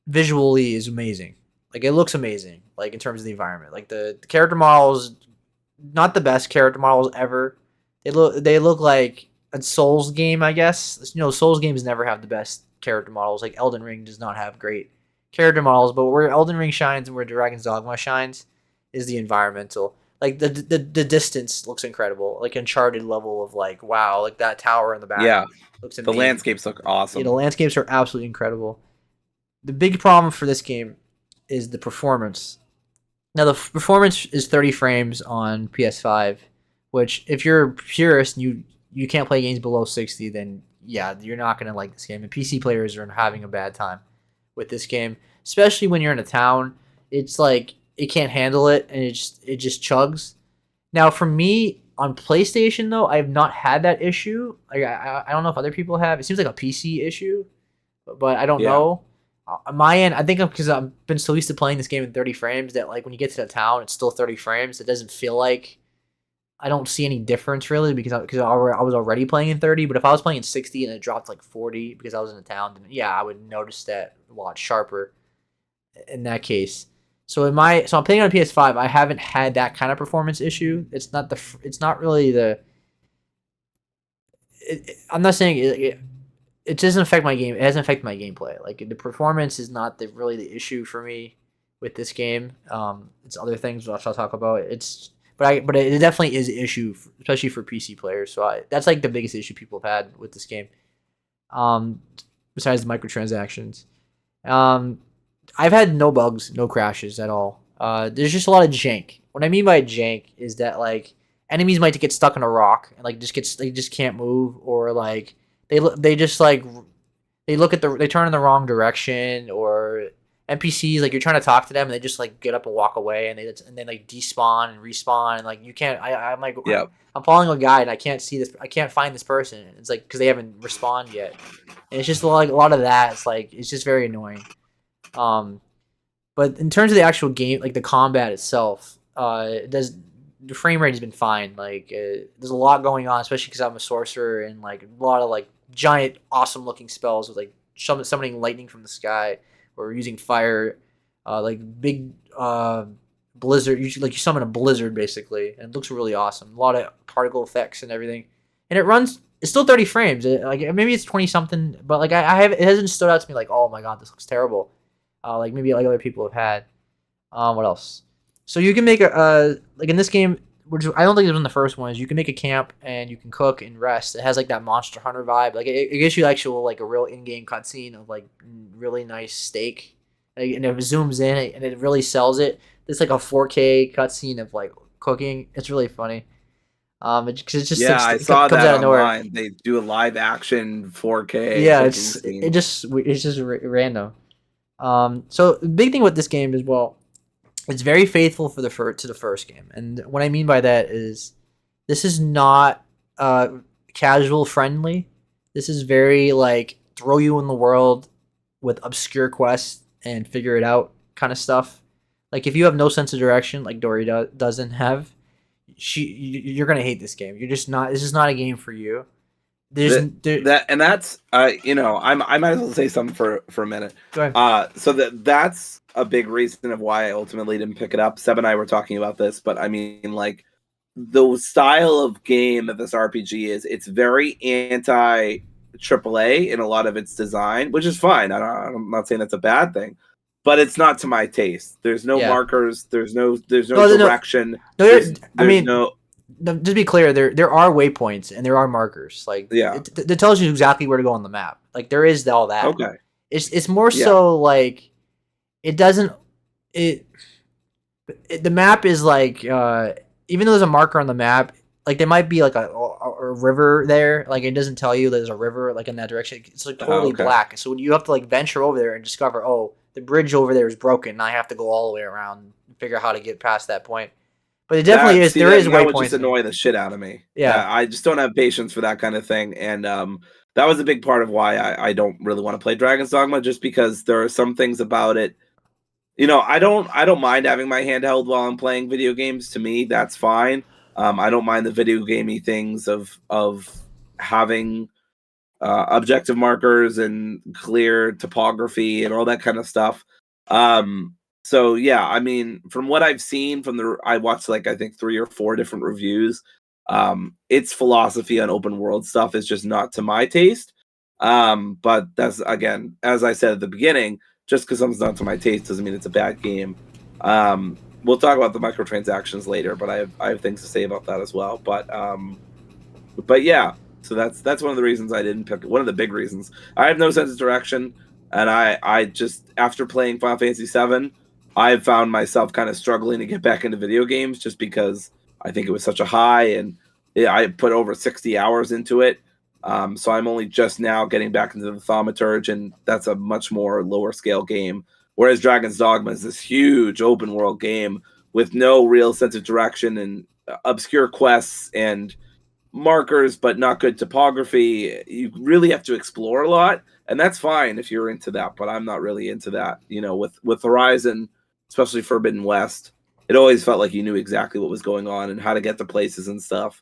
visually is amazing. Like it looks amazing. Like in terms of the environment, like the character models, not the best character models ever. They look like a Souls game, I guess. Souls games never have the best character models. Like Elden Ring does not have great character models, but where Elden Ring shines and where Dragon's Dogma shines is the environmental. Like the distance looks incredible. Like Uncharted level of like wow, like that tower in the back Yeah, looks the amazing. landscapes look awesome. The landscapes are absolutely incredible. The big problem for this game is the performance. Now the performance is 30 frames on PS5, which if you're a purist and you can't play games below 60, then yeah, you're not gonna like this game. And PC players are having a bad time with this game, especially when you're in a town. It's like it can't handle it, and it just chugs. Now for me on PlayStation though, I have not had that issue. Like I don't know if other people have. It seems like a PC issue, but I don't Yeah. know. On my end, I think because I've been so used to playing this game in 30 frames that like when you get to the town, it's still 30 frames. It doesn't feel like I don't see any difference really because I was already playing in 30. But if I was playing in 60 and it dropped like 40 because I was in the town, then yeah, I would notice that a lot sharper in that case. So I'm playing on PS5. I haven't had that kind of performance issue. It's not really I'm not saying it doesn't affect my game. It hasn't affected my gameplay. Like the performance is not really the issue for me with this game. It's other things which I'll talk about. But it definitely is an issue, especially for PC players. That's like the biggest issue people have had with this game. Um, Besides the microtransactions, um, I've had no bugs, no crashes at all. There's just a lot of jank. What I mean by jank is that like enemies might get stuck in a rock and like they just can't move, or like they just like they turn in the wrong direction, or NPCs like you're trying to talk to them and they just like get up and walk away, and then like despawn and respawn, and like you can't. I'm like Yeah. I'm following a guide and I can't see this. I can't find this person. It's like because they haven't respawned yet, and it's just like a lot of that. It's just very annoying. Um, but in terms of the actual game, like the combat itself, it does the frame rate has been fine. Like there's a lot going on, especially because I'm a sorcerer, and like a lot of like giant, awesome looking spells with like summoning lightning from the sky or using fire, like big blizzard. You summon a blizzard basically, and it looks really awesome. A lot of particle effects and everything, and it runs. It's still 30 frames. Like maybe it's 20 something, but like I have it hasn't stood out to me like oh my god this looks terrible. Like maybe like other people have had. What else? So you can make a like in this game, which I don't think it was in the first one. Is you can make a camp and you can cook and rest. It has like that Monster Hunter vibe. Like it gives you actual like a real in-game cutscene of like really nice steak, like, and it zooms in and it really sells it. It's like a 4K cutscene of like cooking. It's really funny. Cause it's just like Yeah, I it saw comes that out of nowhere. online. They do a live action 4K Yeah, cooking scene. it's just random. So the big thing with this game as well, it's very faithful to the first game, and what I mean by that is this is not casual friendly. This is very like throw you in the world with obscure quests and figure it out kind of stuff. Like if you have no sense of direction, like Dory doesn't have, you're gonna hate this game. You're just not. This is not a game for you. There's That there. that and that's I might as well say something for a minute. Go ahead. So that's a big reason of why I ultimately didn't pick it up. Seb and I were talking about this, but I mean like the style of game of this RPG is it's very anti AAA in a lot of its design, which is fine. I'm not saying that's a bad thing, but it's not to my taste. There's no Yeah. markers. There's no No, no, direction. no. I There's mean, no just to be clear, there are waypoints and there are markers. Like yeah. it tells you exactly where to go on the map. Like there is all that. Okay. It's more Yeah. so like it doesn't the map is like even though there's a marker on the map, like there might be like a river there. Like it doesn't tell you there's a river like in that direction. It's like totally okay. black. So you have to like venture over there and discover, oh, the bridge over there is broken. And I have to go all the way around and figure out how to get past that point. But it definitely is. There is waypoints. That would just annoy the shit out of me. Yeah. I just don't have patience for that kind of thing, and that was a big part of why I don't really want to play Dragon's Dogma, just because there are some things about it. You know, I don't mind having my handheld while I'm playing video games. To me, that's fine. I don't mind the video gamey things of having objective markers and clear topography and all that kind of stuff. So yeah, I mean, from what I've seen I watched like I think 3 or 4 different reviews. Its philosophy on open world stuff is just not to my taste. But that's, again, as I said at the beginning, just because something's not to my taste doesn't mean it's a bad game. We'll talk about the microtransactions later, but I have things to say about that as well. But yeah, so that's one of the reasons I didn't pick it. One of the big reasons. I have no sense of direction, and I just, after playing Final Fantasy VII, I've found myself kind of struggling to get back into video games just because I think it was such a high, and I put over 60 hours into it. So I'm only just now getting back into the Thaumaturge, and that's a much more lower scale game. Whereas Dragon's Dogma is this huge open world game with no real sense of direction and obscure quests and markers, but not good topography. You really have to explore a lot, and that's fine if you're into that. But I'm not really into that. You know, with Horizon, especially Forbidden West, it always felt like you knew exactly what was going on and how to get to places and stuff.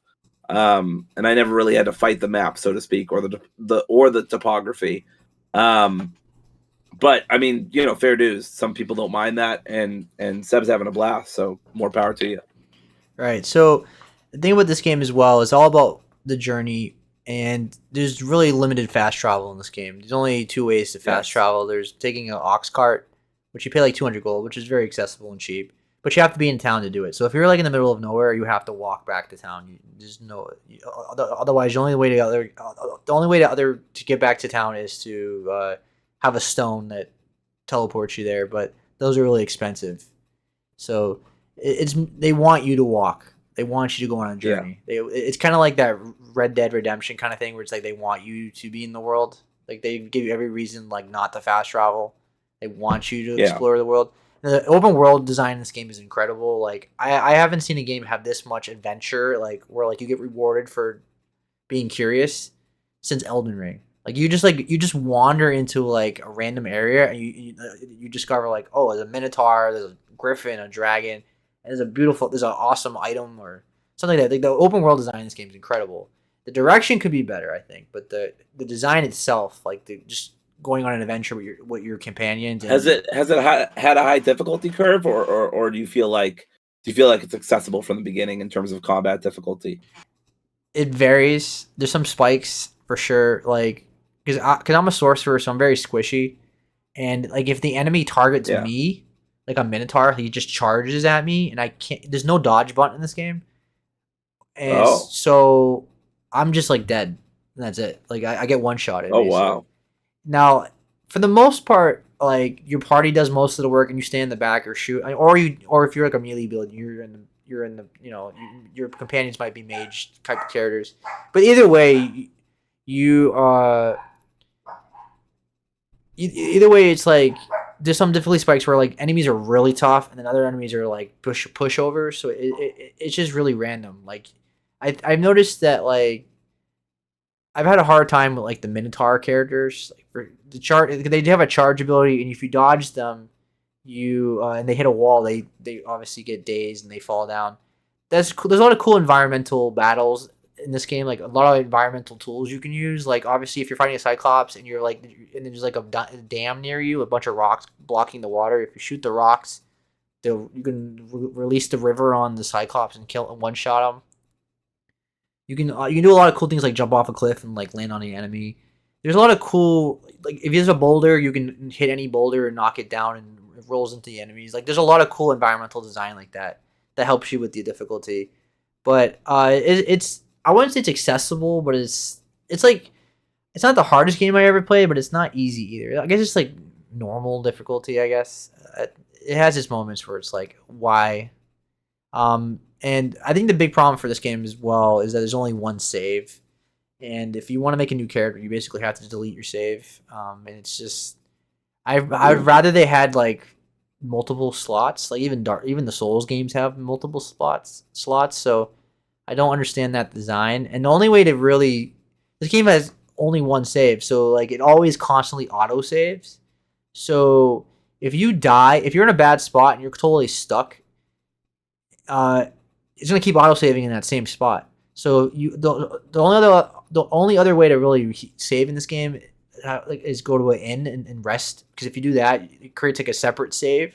And I never really had to fight the map, so to speak, or the topography. But I mean, you know, fair dues. Some people don't mind that, and Seb's having a blast. So more power to you. Right. So the thing with this game as well is all about the journey, and there's really limited fast travel in this game. There's only 2 ways to fast travel. There's taking an ox cart, which you pay like 200 gold, which is very accessible and cheap. But you have to be in town to do it. So if you're like in the middle of nowhere, you have to walk back to town. Otherwise, the only way to get back to town is to have a stone that teleports you there. But those are really expensive. So they want you to walk. They want you to go on a journey. Yeah. It's kind of like that Red Dead Redemption kind of thing, where it's like they want you to be in the world. Like they give you every reason like not to fast travel. They want you to explore the world. The open world design in this game is incredible. Like I haven't seen a game have this much adventure, like where like you get rewarded for being curious, since Elden Ring. Like you just wander into like a random area and you discover like, oh, there's a minotaur, there's a griffin, a dragon, and there's an awesome item or something like that. Like the open world design in this game is incredible. The direction could be better, I think, but the design itself, like just going on an adventure with your companions. Has it had a high difficulty curve, or do you feel like it's accessible from the beginning in terms of combat difficulty? It varies. There's some spikes for sure, like because I'm a sorcerer, so I'm very squishy, and like if the enemy targets me, like a minotaur, he just charges at me, and I can't. There's no dodge button in this game, and so I'm just like dead. And that's it. Like I get one shot. Oh wow. Now, for the most part, like your party does most of the work, and you stay in the back or shoot, or if you're like a melee build, you're in the your companions might be mage type of characters, but either way, either way, it's like there's some difficulty spikes where like enemies are really tough, and then other enemies are like pushovers. So it's just really random. Like I've noticed that like. I've had a hard time with like the Minotaur characters. Like for the they have a charge ability, and if you dodge them, and they hit a wall, they obviously get dazed and they fall down. There's a lot of cool environmental battles in this game. Like a lot of environmental tools you can use. Like obviously, if you're fighting a Cyclops and and there's like a dam near you, a bunch of rocks blocking the water. If you shoot the rocks, you can release the river on the Cyclops and one shot them. You can do a lot of cool things like jump off a cliff and like land on the enemy. there's a lot of cool, like if there's a boulder, you can hit any boulder and knock it down and it rolls into the enemies. Like there's a lot of cool environmental design like that that helps you with the difficulty. But it's I wouldn't say it's accessible, but it's like it's not the hardest game I ever played, but it's not easy either. I guess it's like normal difficulty. I guess it has its moments where it's like why. And I think the big problem for this game as well is that there's only one save, and if you want to make a new character, you basically have to delete your save. And it's just I'd rather they had like multiple slots, like even the Souls games have multiple slots. So I don't understand that design. And the only way to really this game has only one save, so like it always constantly auto saves. So if you die, if you're in a bad spot and you're totally stuck, uh, it's gonna keep auto saving in that same spot. So the only other way to really save in this game is go to an inn and rest, because if you do that, it creates like a separate save.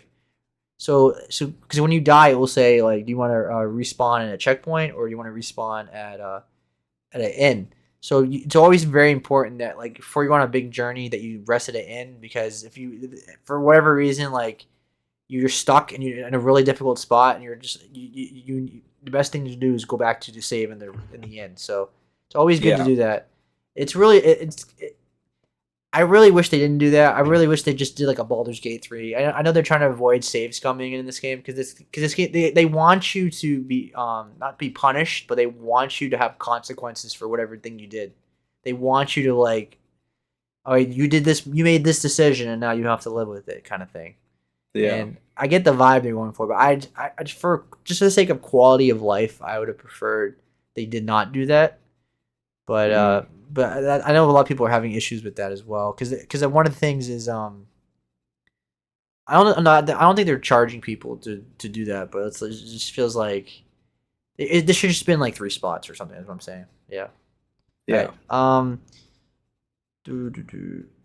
So because when you die, it will say like, do you want to respawn at a checkpoint or do you want to respawn at an inn? So it's always very important that like before you go on a big journey that you rest at an inn, because if you for whatever reason like you're stuck and you're in a really difficult spot and you're just you the best thing to do is go back to the save in the inn. So it's always good to do that. It's really I really wish they didn't do that. I really wish they just did like a Baldur's Gate 3. I know they're trying to avoid saves coming in this game because this game they want you to be not be punished, but they want you to have consequences for whatever thing you did. They want you to like, oh, you did this, you made this decision, and now you have to live with it, kind of thing. Yeah. And I get the vibe they're going for, but I for just for the sake of quality of life, I would have preferred they did not do that. But I know a lot of people are having issues with that as well, because one of the things is I don't think they're charging people to do that, but it just feels like this should just been like 3 spots or something. That's what I'm saying. Yeah. Yeah. Right.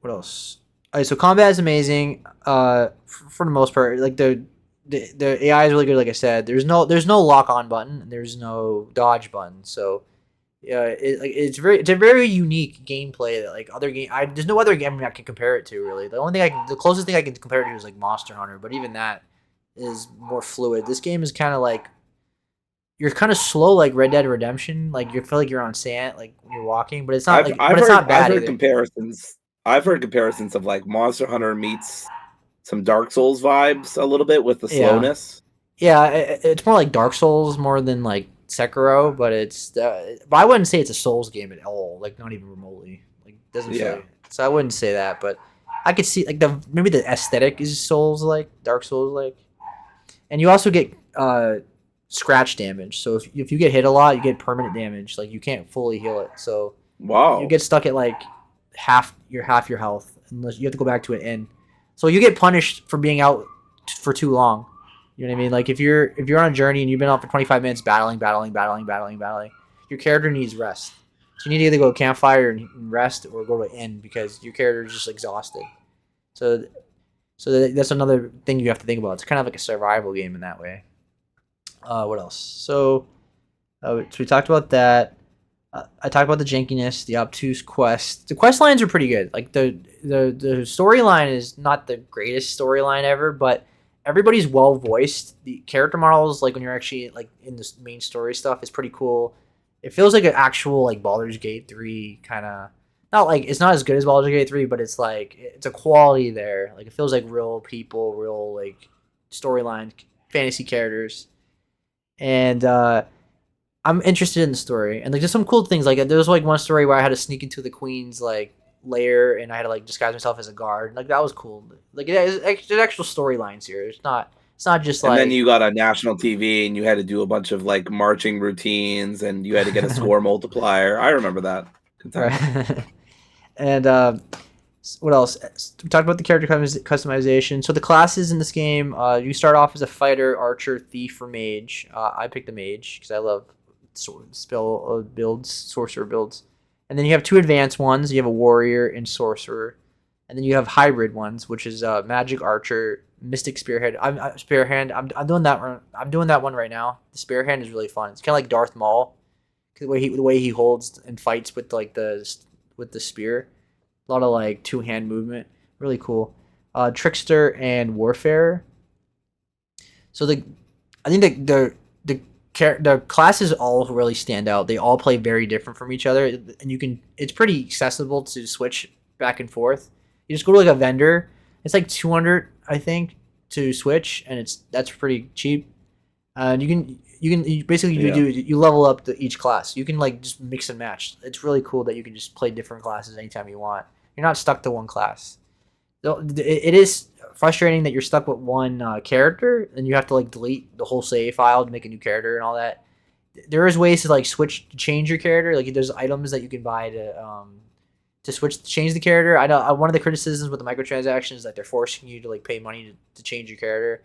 What else? All right, so combat is amazing. For the most part, like the AI is really good. Like I said, there's no lock on button, and there's no dodge button. So yeah, it's a very unique gameplay that like other there's no other game I can compare it to really. The closest thing I can compare it to is like Monster Hunter, but even that is more fluid. This game is kind of like you're kind of slow like Red Dead Redemption. Like you feel like you're on sand, like when you're walking, but it's not it's not bad. I've heard comparisons. I've heard comparisons of like Monster Hunter meets some Dark Souls vibes a little bit with the slowness. Yeah, it's more like Dark Souls more than like Sekiro, but but I wouldn't say it's a Souls game at all. Like not even remotely. Like doesn't feel like, so I wouldn't say that, but I could see like maybe the aesthetic is Souls like, Dark Souls like, and you also get scratch damage. So if you get hit a lot, you get permanent damage. Like you can't fully heal it. So you get stuck at like half your health unless you have to go back to an inn. So you get punished for being out for too long. You know what I mean? Like if you're on a journey and you've been out for 25 minutes battling, your character needs rest. So you need to either go to a campfire and rest or go to an inn because your character is just exhausted. So that's another thing you have to think about. It's kind of like a survival game in that way. What else? So we talked about that. I talked about the jankiness, the obtuse quest. The quest lines are pretty good. Like the storyline is not the greatest storyline ever, but everybody's well voiced. The character models, like when you're actually like in the main story stuff, is pretty cool. It feels like an actual like Baldur's Gate 3 kind of. Not like it's not as good as Baldur's Gate 3, but it's like it's a quality there. Like it feels like real people, real like storyline, fantasy characters, and I'm interested in the story. And like there's some cool things. Like there was like one story where I had to sneak into the queen's like lair and I had to like disguise myself as a guard. Like that was cool. Like there's actual storylines here. It's not just like. And then you got on national TV and you had to do a bunch of like marching routines and you had to get a score multiplier. I remember that. Right. And what else? We talked about the character customization. So the classes in this game, you start off as a fighter, archer, thief, or mage. I picked the mage because I love sorcerer builds. And then you have 2 advanced ones. You have a warrior and sorcerer. And then you have hybrid ones, which is magic archer, mystic spearhead. I'm doing that one. I'm doing that one right now. The spearhead is really fun. It's kind of like Darth Maul, the way he holds and fights with like the spear. A lot of like two-hand movement. Really cool. Trickster and Warfare. So I think the classes all really stand out. They all play very different from each other, and it's pretty accessible to switch back and forth. You just go to like a vendor. It's like 200, I think, to switch, and that's pretty cheap. And you basically you level up each class. You can like just mix and match. It's really cool that you can just play different classes anytime you want. You're not stuck to one class. It is frustrating that you're stuck with one character and you have to like delete the whole save file to make a new character and all that. There is ways to like change your character. Like there's items that you can buy to change the character. I know one of the criticisms with the microtransactions is that they're forcing you to like pay money to change your character,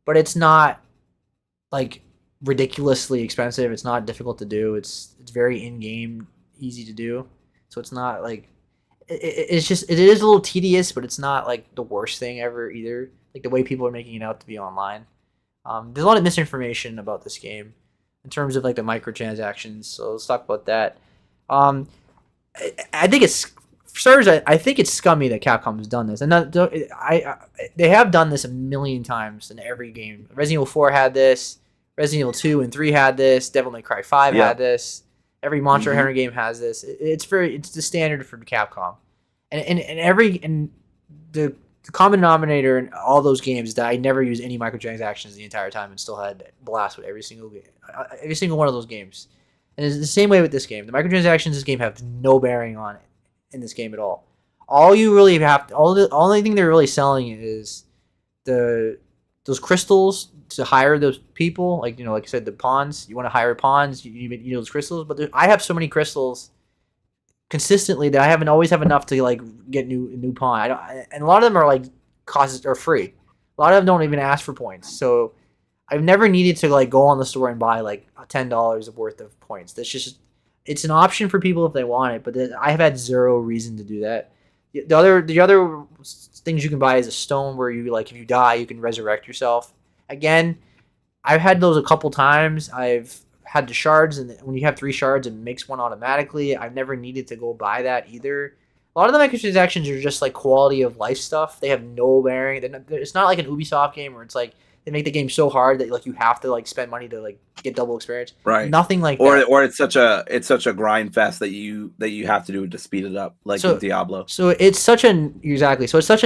but it's not like ridiculously expensive. It's not difficult to do. It's very in game, easy to do. So it's not like it is a little tedious, but it's not like the worst thing ever either. Like the way people are making it out to be online. There's a lot of misinformation about this game in terms of like the microtransactions. So let's talk about that. I think it's for starters. I think it's scummy that Capcom has done this, and they have done this a million times in every game. Resident Evil 4 had this. Resident Evil 2 and 3 had this. Devil May Cry 5 had this. Every Monster Hunter game has this. It's the standard for Capcom, and the common denominator in all those games is that I never used any microtransactions the entire time and still had blast with every single one of those games. And it's the same way with this game. The microtransactions in this game have no bearing on it in this game at all. All you really have, the only thing they're really selling is those crystals to hire those people. Like like I said, the pawns. You want to hire pawns. You need those crystals. But I have so many crystals consistently that I haven't always have enough to like get new pawn. And a lot of them are like costs are free. A lot of them don't even ask for points. So I've never needed to like go on the store and buy like $10 worth of points. It's an option for people if they want it, but I have had zero reason to do that. The other things you can buy is a stone where you like if you die you can resurrect yourself. Again, I've had those a couple times. I've had the shards, and when you have 3 shards, it makes one automatically. I've never needed to go buy that either. A lot of the microtransactions are just like quality of life stuff. They have no bearing. It's not like an Ubisoft game where it's like they make the game so hard that like you have to like spend money to like get double experience. Right. Nothing like that. Or it's such a grind fest that you have to do it to speed it up, like with Diablo. So it's such a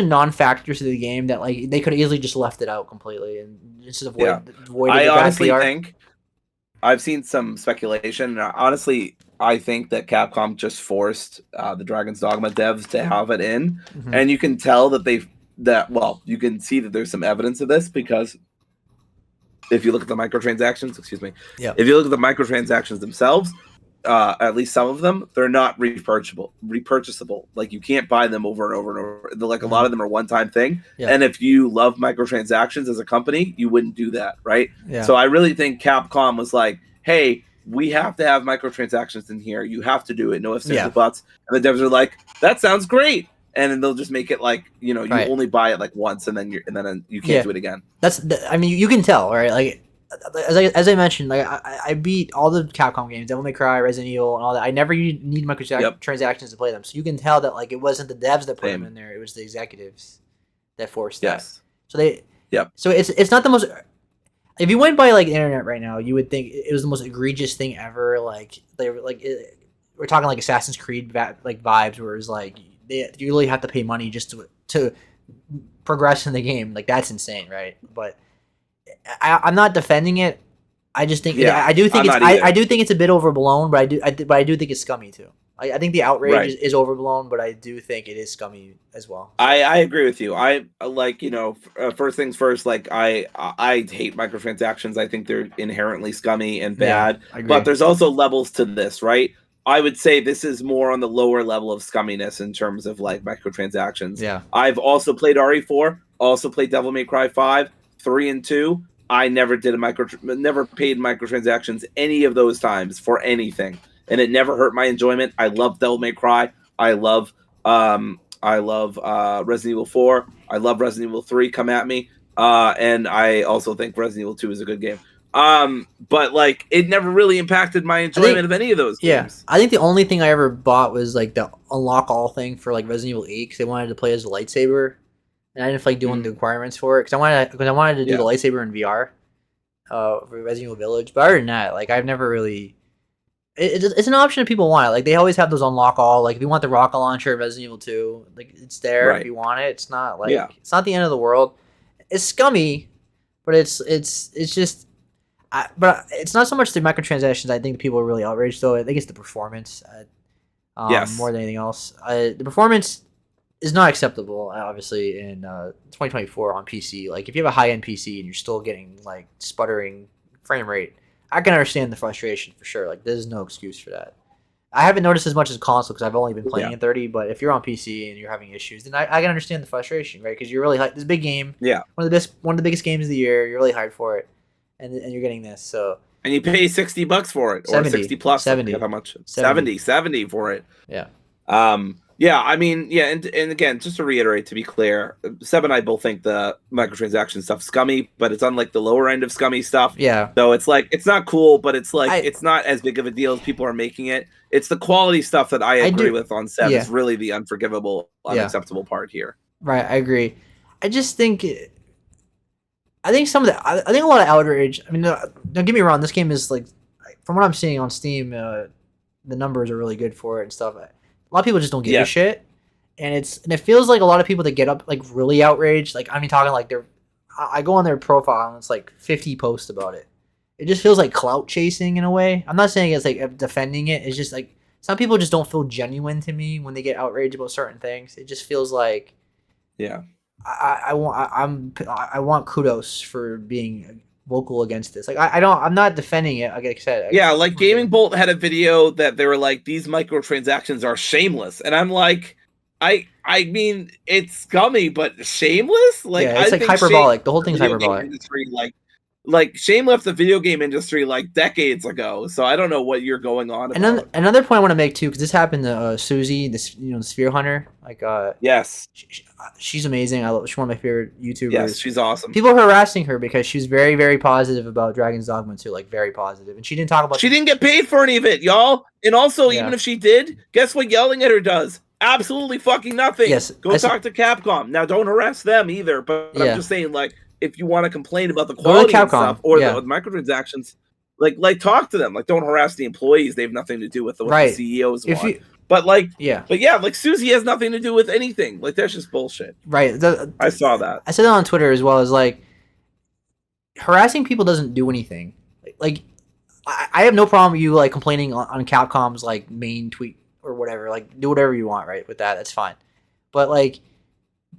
non-factor to the game that like they could have easily just left it out completely and just avoid I honestly think I've seen some speculation. And honestly, I think that Capcom just forced the Dragon's Dogma devs to have it in, and you can tell that you can see that there's some evidence of this because if you look at the microtransactions, if you look at the microtransactions themselves, at least some of them, they're not repurchasable. Like you can't buy them over and over and over. They're like a lot of them are one-time thing. Yeah. And if you love microtransactions as a company, you wouldn't do that, right? Yeah. So I really think Capcom was like, hey, we have to have microtransactions in here. You have to do it. No ifs, ands, or buts. And the devs are like, that sounds great. And then they'll just make it like you only buy it like once, and then you can't do it again. You can tell, right? Like as I mentioned, like I beat all the Capcom games, Devil May Cry, Resident Evil, and all that. I never need microtransactions to play them, so you can tell that like it wasn't the devs that put them in there; it was the executives that forced that. So So it's not the most. If you went by like the internet right now, you would think it was the most egregious thing ever. Like we're talking like Assassin's Creed like vibes, where it's like. You really have to pay money just to progress in the game. Like that's insane, right? But I'm not defending it. I just think I do think it's a bit overblown, but I do think it's scummy too. I think the outrage is overblown, but I do think it is scummy as well. I agree with you. I like first things first. Like I hate microtransactions. I think they're inherently scummy and bad. Yeah, but there's also levels to this, right? I would say this is more on the lower level of scumminess in terms of like microtransactions. Yeah. I've also played RE4, also played Devil May Cry 5, 3 and 2. I never did never paid microtransactions any of those times for anything. And it never hurt my enjoyment. I love Devil May Cry. I love Resident Evil 4. I love Resident Evil 3. Come at me. And I also think Resident Evil 2 is a good game. But like it never really impacted my enjoyment of any of those games. I think the only thing I ever bought was like the unlock all thing for like Resident Evil 8 because they wanted to play as a lightsaber, and I didn't feel like doing the requirements for it because I wanted to do the lightsaber in VR, for Resident Evil Village. But other than that, like I've never really. It's an option if people want it. Like they always have those unlock all. Like if you want the rocket launcher in Resident Evil 2, like it's there if you want it. It's not like it's not the end of the world. It's scummy, but it's just. But it's not so much the microtransactions. I think people are really outraged though. I think it's the performance, more than anything else. The performance is not acceptable, obviously, in 2024 on PC. Like if you have a high-end PC and you're still getting like sputtering frame rate, I can understand the frustration for sure. Like there's no excuse for that. I haven't noticed as much as console because I've only been playing in 30. But if you're on PC and you're having issues, then I can understand the frustration, right? Because you're really hyped. This big game, one of the biggest games of the year. You're really hyped for it. And you're getting this, so and you pay $60 for it, or 70, 60 plus. 70, how much? 70 for it. Yeah. I mean, and again, just to reiterate, to be clear, Seb and I both think the microtransaction stuff scummy, but it's on like the lower end of scummy stuff. Yeah. So it's like it's not cool, but it's like it's not as big of a deal as people are making it. It's the quality stuff that I agree with on Seb is really the unforgivable, unacceptable part here. Right, I agree. I just think. I think some of the, I think a lot of outrage. I mean, don't get me wrong. This game is like, from what I'm seeing on Steam, the numbers are really good for it and stuff. A lot of people just don't give a shit, and it feels like a lot of people that get up like really outraged. Like I mean, talking like I go on their profile and it's like 50 posts about it. It just feels like clout chasing in a way. I'm not saying it's like defending it. It's just like some people just don't feel genuine to me when they get outraged about certain things. It just feels like, I want kudos for being vocal against this. Like I'm not defending it. Like I said, like Gaming Bolt had a video that they were like, these microtransactions are shameless, and I'm like, I mean, it's scummy, but shameless. Like it's like hyperbolic. The whole thing's hyperbolic. Industry, like Shame left the video game industry like decades ago, so I don't know what you're going on about. Another point I want to make too, because this happened to Susie, this the Sphere Hunter. Like she's amazing. She's one of my favorite YouTubers. Yes, she's awesome. People are harassing her because she's very, very positive about Dragon's Dogma 2, like very positive, and she didn't talk about. She didn't get paid for any of it, y'all. And also, even if she did, guess what? Yelling at her does absolutely fucking nothing. Yes, go talk to Capcom. Now, don't harass them either. But I'm just saying, like, if you want to complain about the quality and stuff or the microtransactions, like talk to them. Like, don't harass the employees. They have nothing to do with what the CEOs want. But like Susie has nothing to do with anything. Like, that's just bullshit. Right. I saw that. I said that on Twitter as well. As like, harassing people doesn't do anything. Like, I have no problem with you like complaining on Capcom's like main tweet or whatever. Like, do whatever you want, right? With that, that's fine. But like,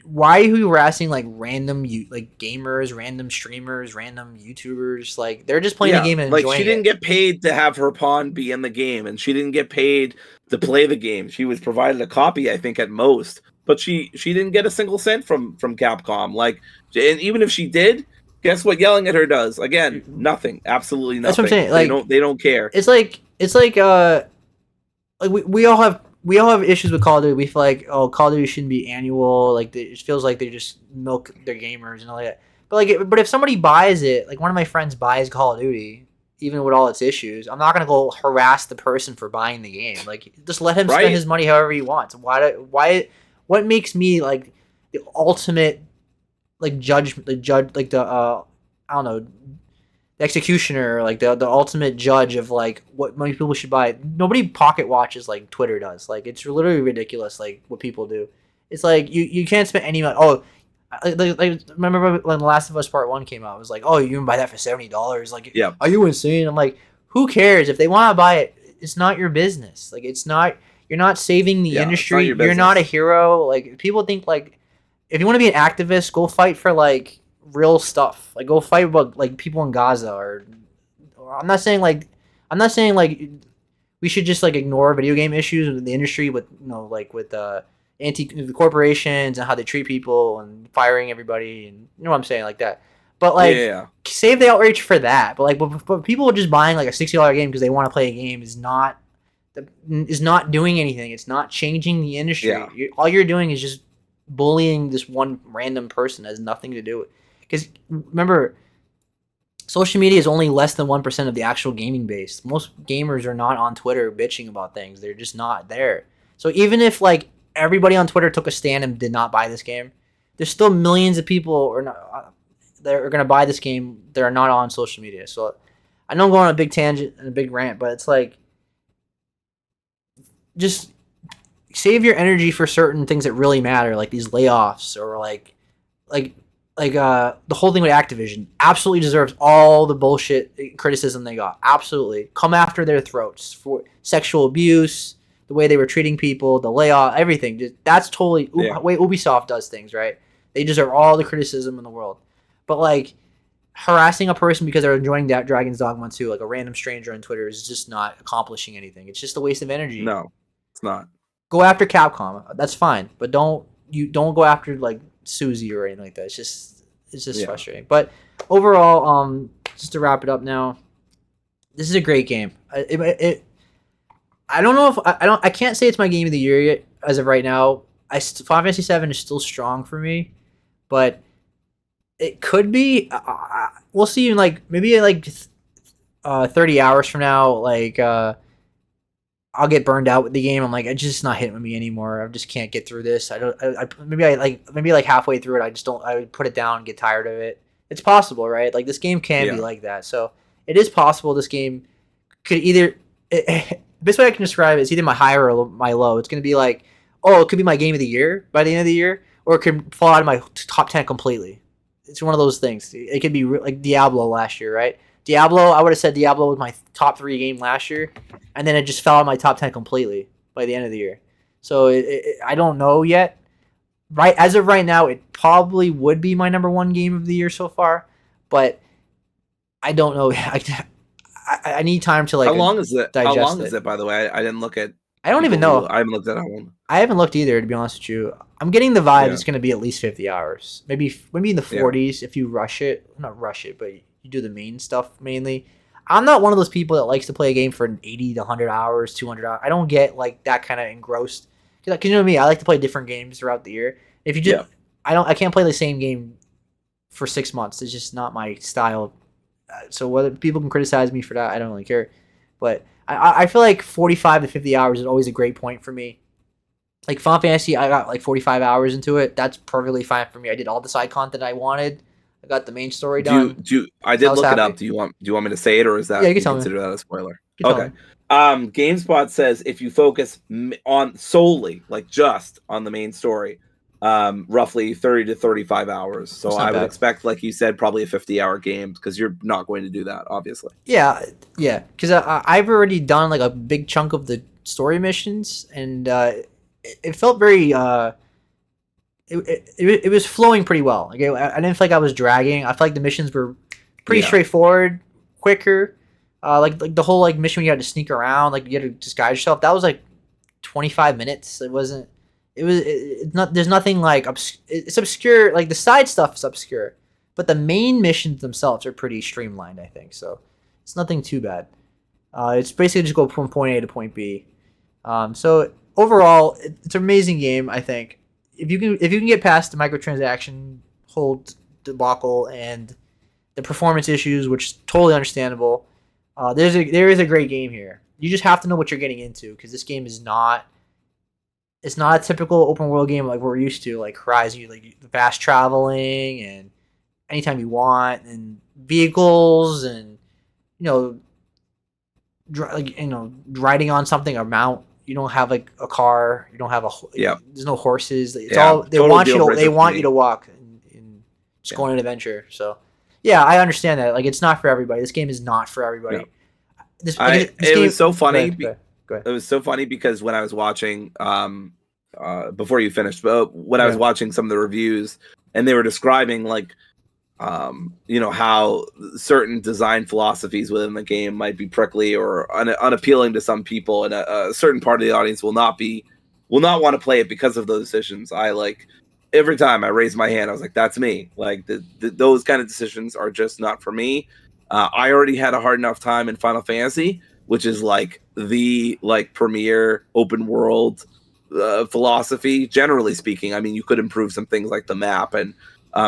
why are you harassing like random like gamers, random streamers, random YouTubers? Like they're just playing the game and enjoying it. She didn't get paid to have her pawn be in the game, and she didn't get paid to play the game. She was provided a copy, I think, at most, but she didn't get a single cent from Capcom. Like, and even if she did, guess what? Yelling at her does again nothing, absolutely nothing. That's what I'm saying. Like they don't care. It's like we all have issues with Call of Duty. We feel like, Call of Duty shouldn't be annual. Like it feels like they just milk their gamers and all that. But if somebody buys it, like one of my friends buys Call of Duty, even with all its issues, I'm not gonna go harass the person for buying the game. Like just let him spend his money however he wants. What makes me like the ultimate like judge like the I don't know, the executioner, like the ultimate judge of like what money people should buy. Nobody pocket watches like Twitter does. Like it's literally ridiculous like what people do. It's like you can't spend any money. Like remember when The Last of Us Part 1 came out, it was like, you can buy that for $70. Like, are you insane? I'm like, who cares? If they want to buy it, it's not your business. Like you're not saving the industry. You're not a hero. Like people think like, if you want to be an activist, go fight for like real stuff. Like go fight about like people in Gaza or I'm not saying like we should just like ignore video game issues in the industry with with corporations and how they treat people and firing everybody and you know what I'm saying like that. But like save the outrage for that. But like but people just buying like a $60 game because they want to play a game is not doing anything. It's not changing the industry. Yeah. All you're doing is just bullying this one random person that has nothing to do with. Because remember, social media is only less than 1% of the actual gaming base. Most gamers are not on Twitter bitching about things. They're just not there. So even if like everybody on Twitter took a stand and did not buy this game, there's still millions of people or not, that are going to buy this game that are not on social media. So I know I'm going on a big tangent and a big rant, but it's like just save your energy for certain things that really matter, like these layoffs or like the whole thing with Activision absolutely deserves all the bullshit criticism they got. Absolutely. Come after their throats for sexual abuse, the way they were treating people, the layoff, everything. That's totally way Ubisoft does things, right? They deserve all the criticism in the world. But like harassing a person because they're enjoying that Dragon's Dogma 2, like a random stranger on Twitter, is just not accomplishing anything. It's just a waste of energy. No, it's not. Go after Capcom. That's fine, but don't go after like Susie or anything like that. It's just frustrating. But overall, just to wrap it up now, this is a great game. I don't know if I can't say it's my game of the year yet as of right now. Final Fantasy VII is still strong for me, but it could be. We'll see. In like maybe like 30 hours from now, like I'll get burned out with the game. I'm like, it's just not hitting with me anymore. I just can't get through this. Maybe like halfway through it, I just don't. I would put it down and get tired of it. It's possible, right? Like this game can be like that. So it is possible. This game could either. Best way I can describe it is either my high or my low. It's gonna be like, it could be my game of the year by the end of the year, or it could fall out of my top 10 completely. It's one of those things. It could be like Diablo last year, right? Diablo, I would have said Diablo was my top 3 game last year, and then it just fell out of my top 10 completely by the end of the year. So I don't know yet. Right as of right now, it probably would be my number 1 game of the year so far, but I don't know. I need time to like. How long is it? Digest How long is it? By the way, I didn't look at. I don't even know. I haven't looked at how long. I haven't looked either, to be honest with you. I'm getting the vibe it's going to be at least 50 hours, maybe in the 40s if you rush it. Not rush it, but you do the main stuff mainly. I'm not one of those people that likes to play a game for 80 to 100 hours, 200 hours. I don't get like that kind of engrossed. Because you know me, I like to play different games throughout the year. If you just, I can't play the same game for 6 months. It's just not my style. So whether people can criticize me for that, I don't really care. But I feel like 45 to 50 hours is always a great point for me. Like Final Fantasy, I got like 45 hours into it. That's perfectly fine for me. I did all the side content I wanted. I got the main story done. I did look it up. Do you want me to say it, or is that you can tell consider that a spoiler? Okay. GameSpot says if you focus on solely, like just on the main story, roughly 30 to 35 hours. So I would expect, like you said, probably a 50-hour game, because you're not going to do that, obviously. Yeah. Because I've already done like a big chunk of the story missions, and it felt very. It was flowing pretty well. Like I didn't feel like I was dragging. I felt like the missions were pretty straightforward, quicker. Like the whole like mission where you had to sneak around, like you had to disguise yourself. That was like 25 minutes. It wasn't. It's not. There's nothing like it's obscure. Like the side stuff is obscure, but the main missions themselves are pretty streamlined, I think. So it's nothing too bad. It's basically just go from point A to point B. So overall, it's an amazing game, I think. If you can get past the microtransaction whole debacle and the performance issues, which is totally understandable, there is a great game here. You just have to know what you're getting into, because this game is not. It's not a typical open world game like we're used to, like Horizon, like fast traveling and anytime you want, and vehicles, and riding on something or mount. You don't have like a car. You don't have there's no horses. It's all they want you to. They want you to walk and just go on an adventure. So yeah, I understand that. Like it's not for everybody. This game is not for everybody. Yeah. It was so funny. Go ahead. It was so funny because when I was watching, before you finished, but when I was watching some of the reviews, and they were describing like, how certain design philosophies within the game might be prickly or unappealing to some people, and a certain part of the audience will not want to play it because of those decisions. I like every time I raise my hand, I was like, "That's me." Like those kind of decisions are just not for me. I already had a hard enough time in Final Fantasy, which is like the premier open world philosophy. Generally speaking, I mean, you could improve some things like the map and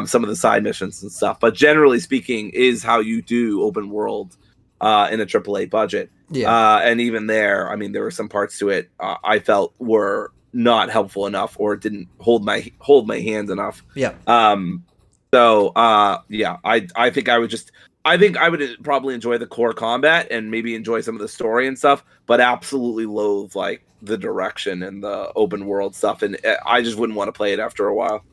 some of the side missions and stuff. But generally speaking, is how you do open world in a AAA budget. Yeah. And even there, I mean, there were some parts to it I felt were not helpful enough or didn't hold my hand enough. Yeah. Yeah, I think I would probably enjoy the core combat and maybe enjoy some of the story and stuff, but absolutely loathe like the direction and the open world stuff, and I just wouldn't want to play it after a while.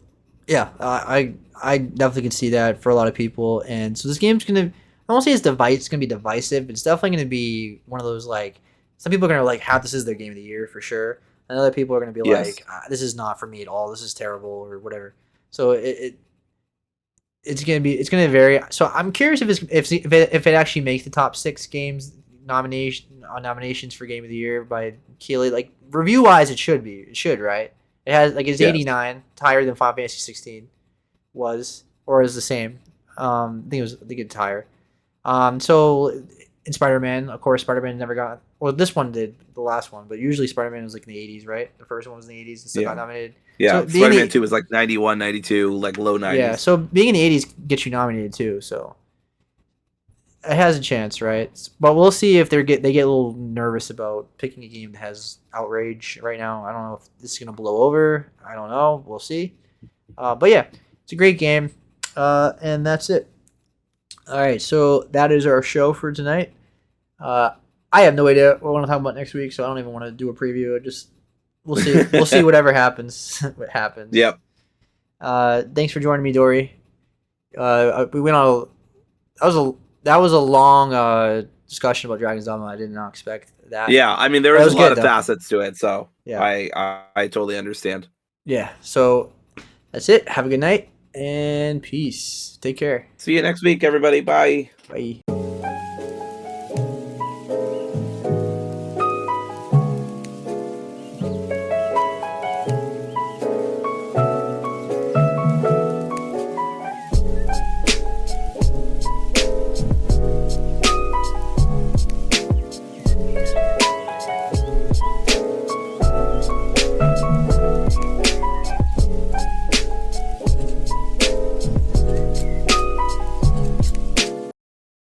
Yeah, I definitely can see that for a lot of people, and so this game's gonna. I won't say it's gonna be divisive, but it's definitely gonna be one of those like some people are gonna like have this is their game of the year for sure, and other people are gonna be Yes. like this is not for me at all. This is terrible or whatever. So it's gonna vary. So I'm curious if it actually makes the top 6 games nominations for game of the year by Keeley. Like review wise, it should be. It should, right? It has like it's Yes. 89, higher than Final Fantasy 16 was, or is the same. I think it's higher. So in Spider-Man, of course, Spider-Man never got. Well, this one did, the last one, but usually Spider-Man was like in the 80s, right? The first one was in the 80s and still got nominated. Yeah, So being Spider-Man the- 2 was like 91, 92, like low 90s. Yeah, so being in the 80s gets you nominated too. So it has a chance, right? But we'll see if they get a little nervous about picking a game that has outrage right now. I don't know if this is gonna blow over. I don't know. We'll see. But yeah, it's a great game, and that's it. All right, so that is our show for tonight. I have no idea what we're gonna talk about next week, so I don't even want to do a preview. We'll see. We'll see whatever happens. What happens. Yep. Thanks for joining me, Dory. We went on. That was a long discussion about Dragon's Dogma. I did not expect that. Yeah, I mean there That was was a lot good, of though. facets to it, so Yeah. I totally understand. Yeah. So that's it. Have a good night and peace. Take care. See you next week, everybody. Bye. Bye.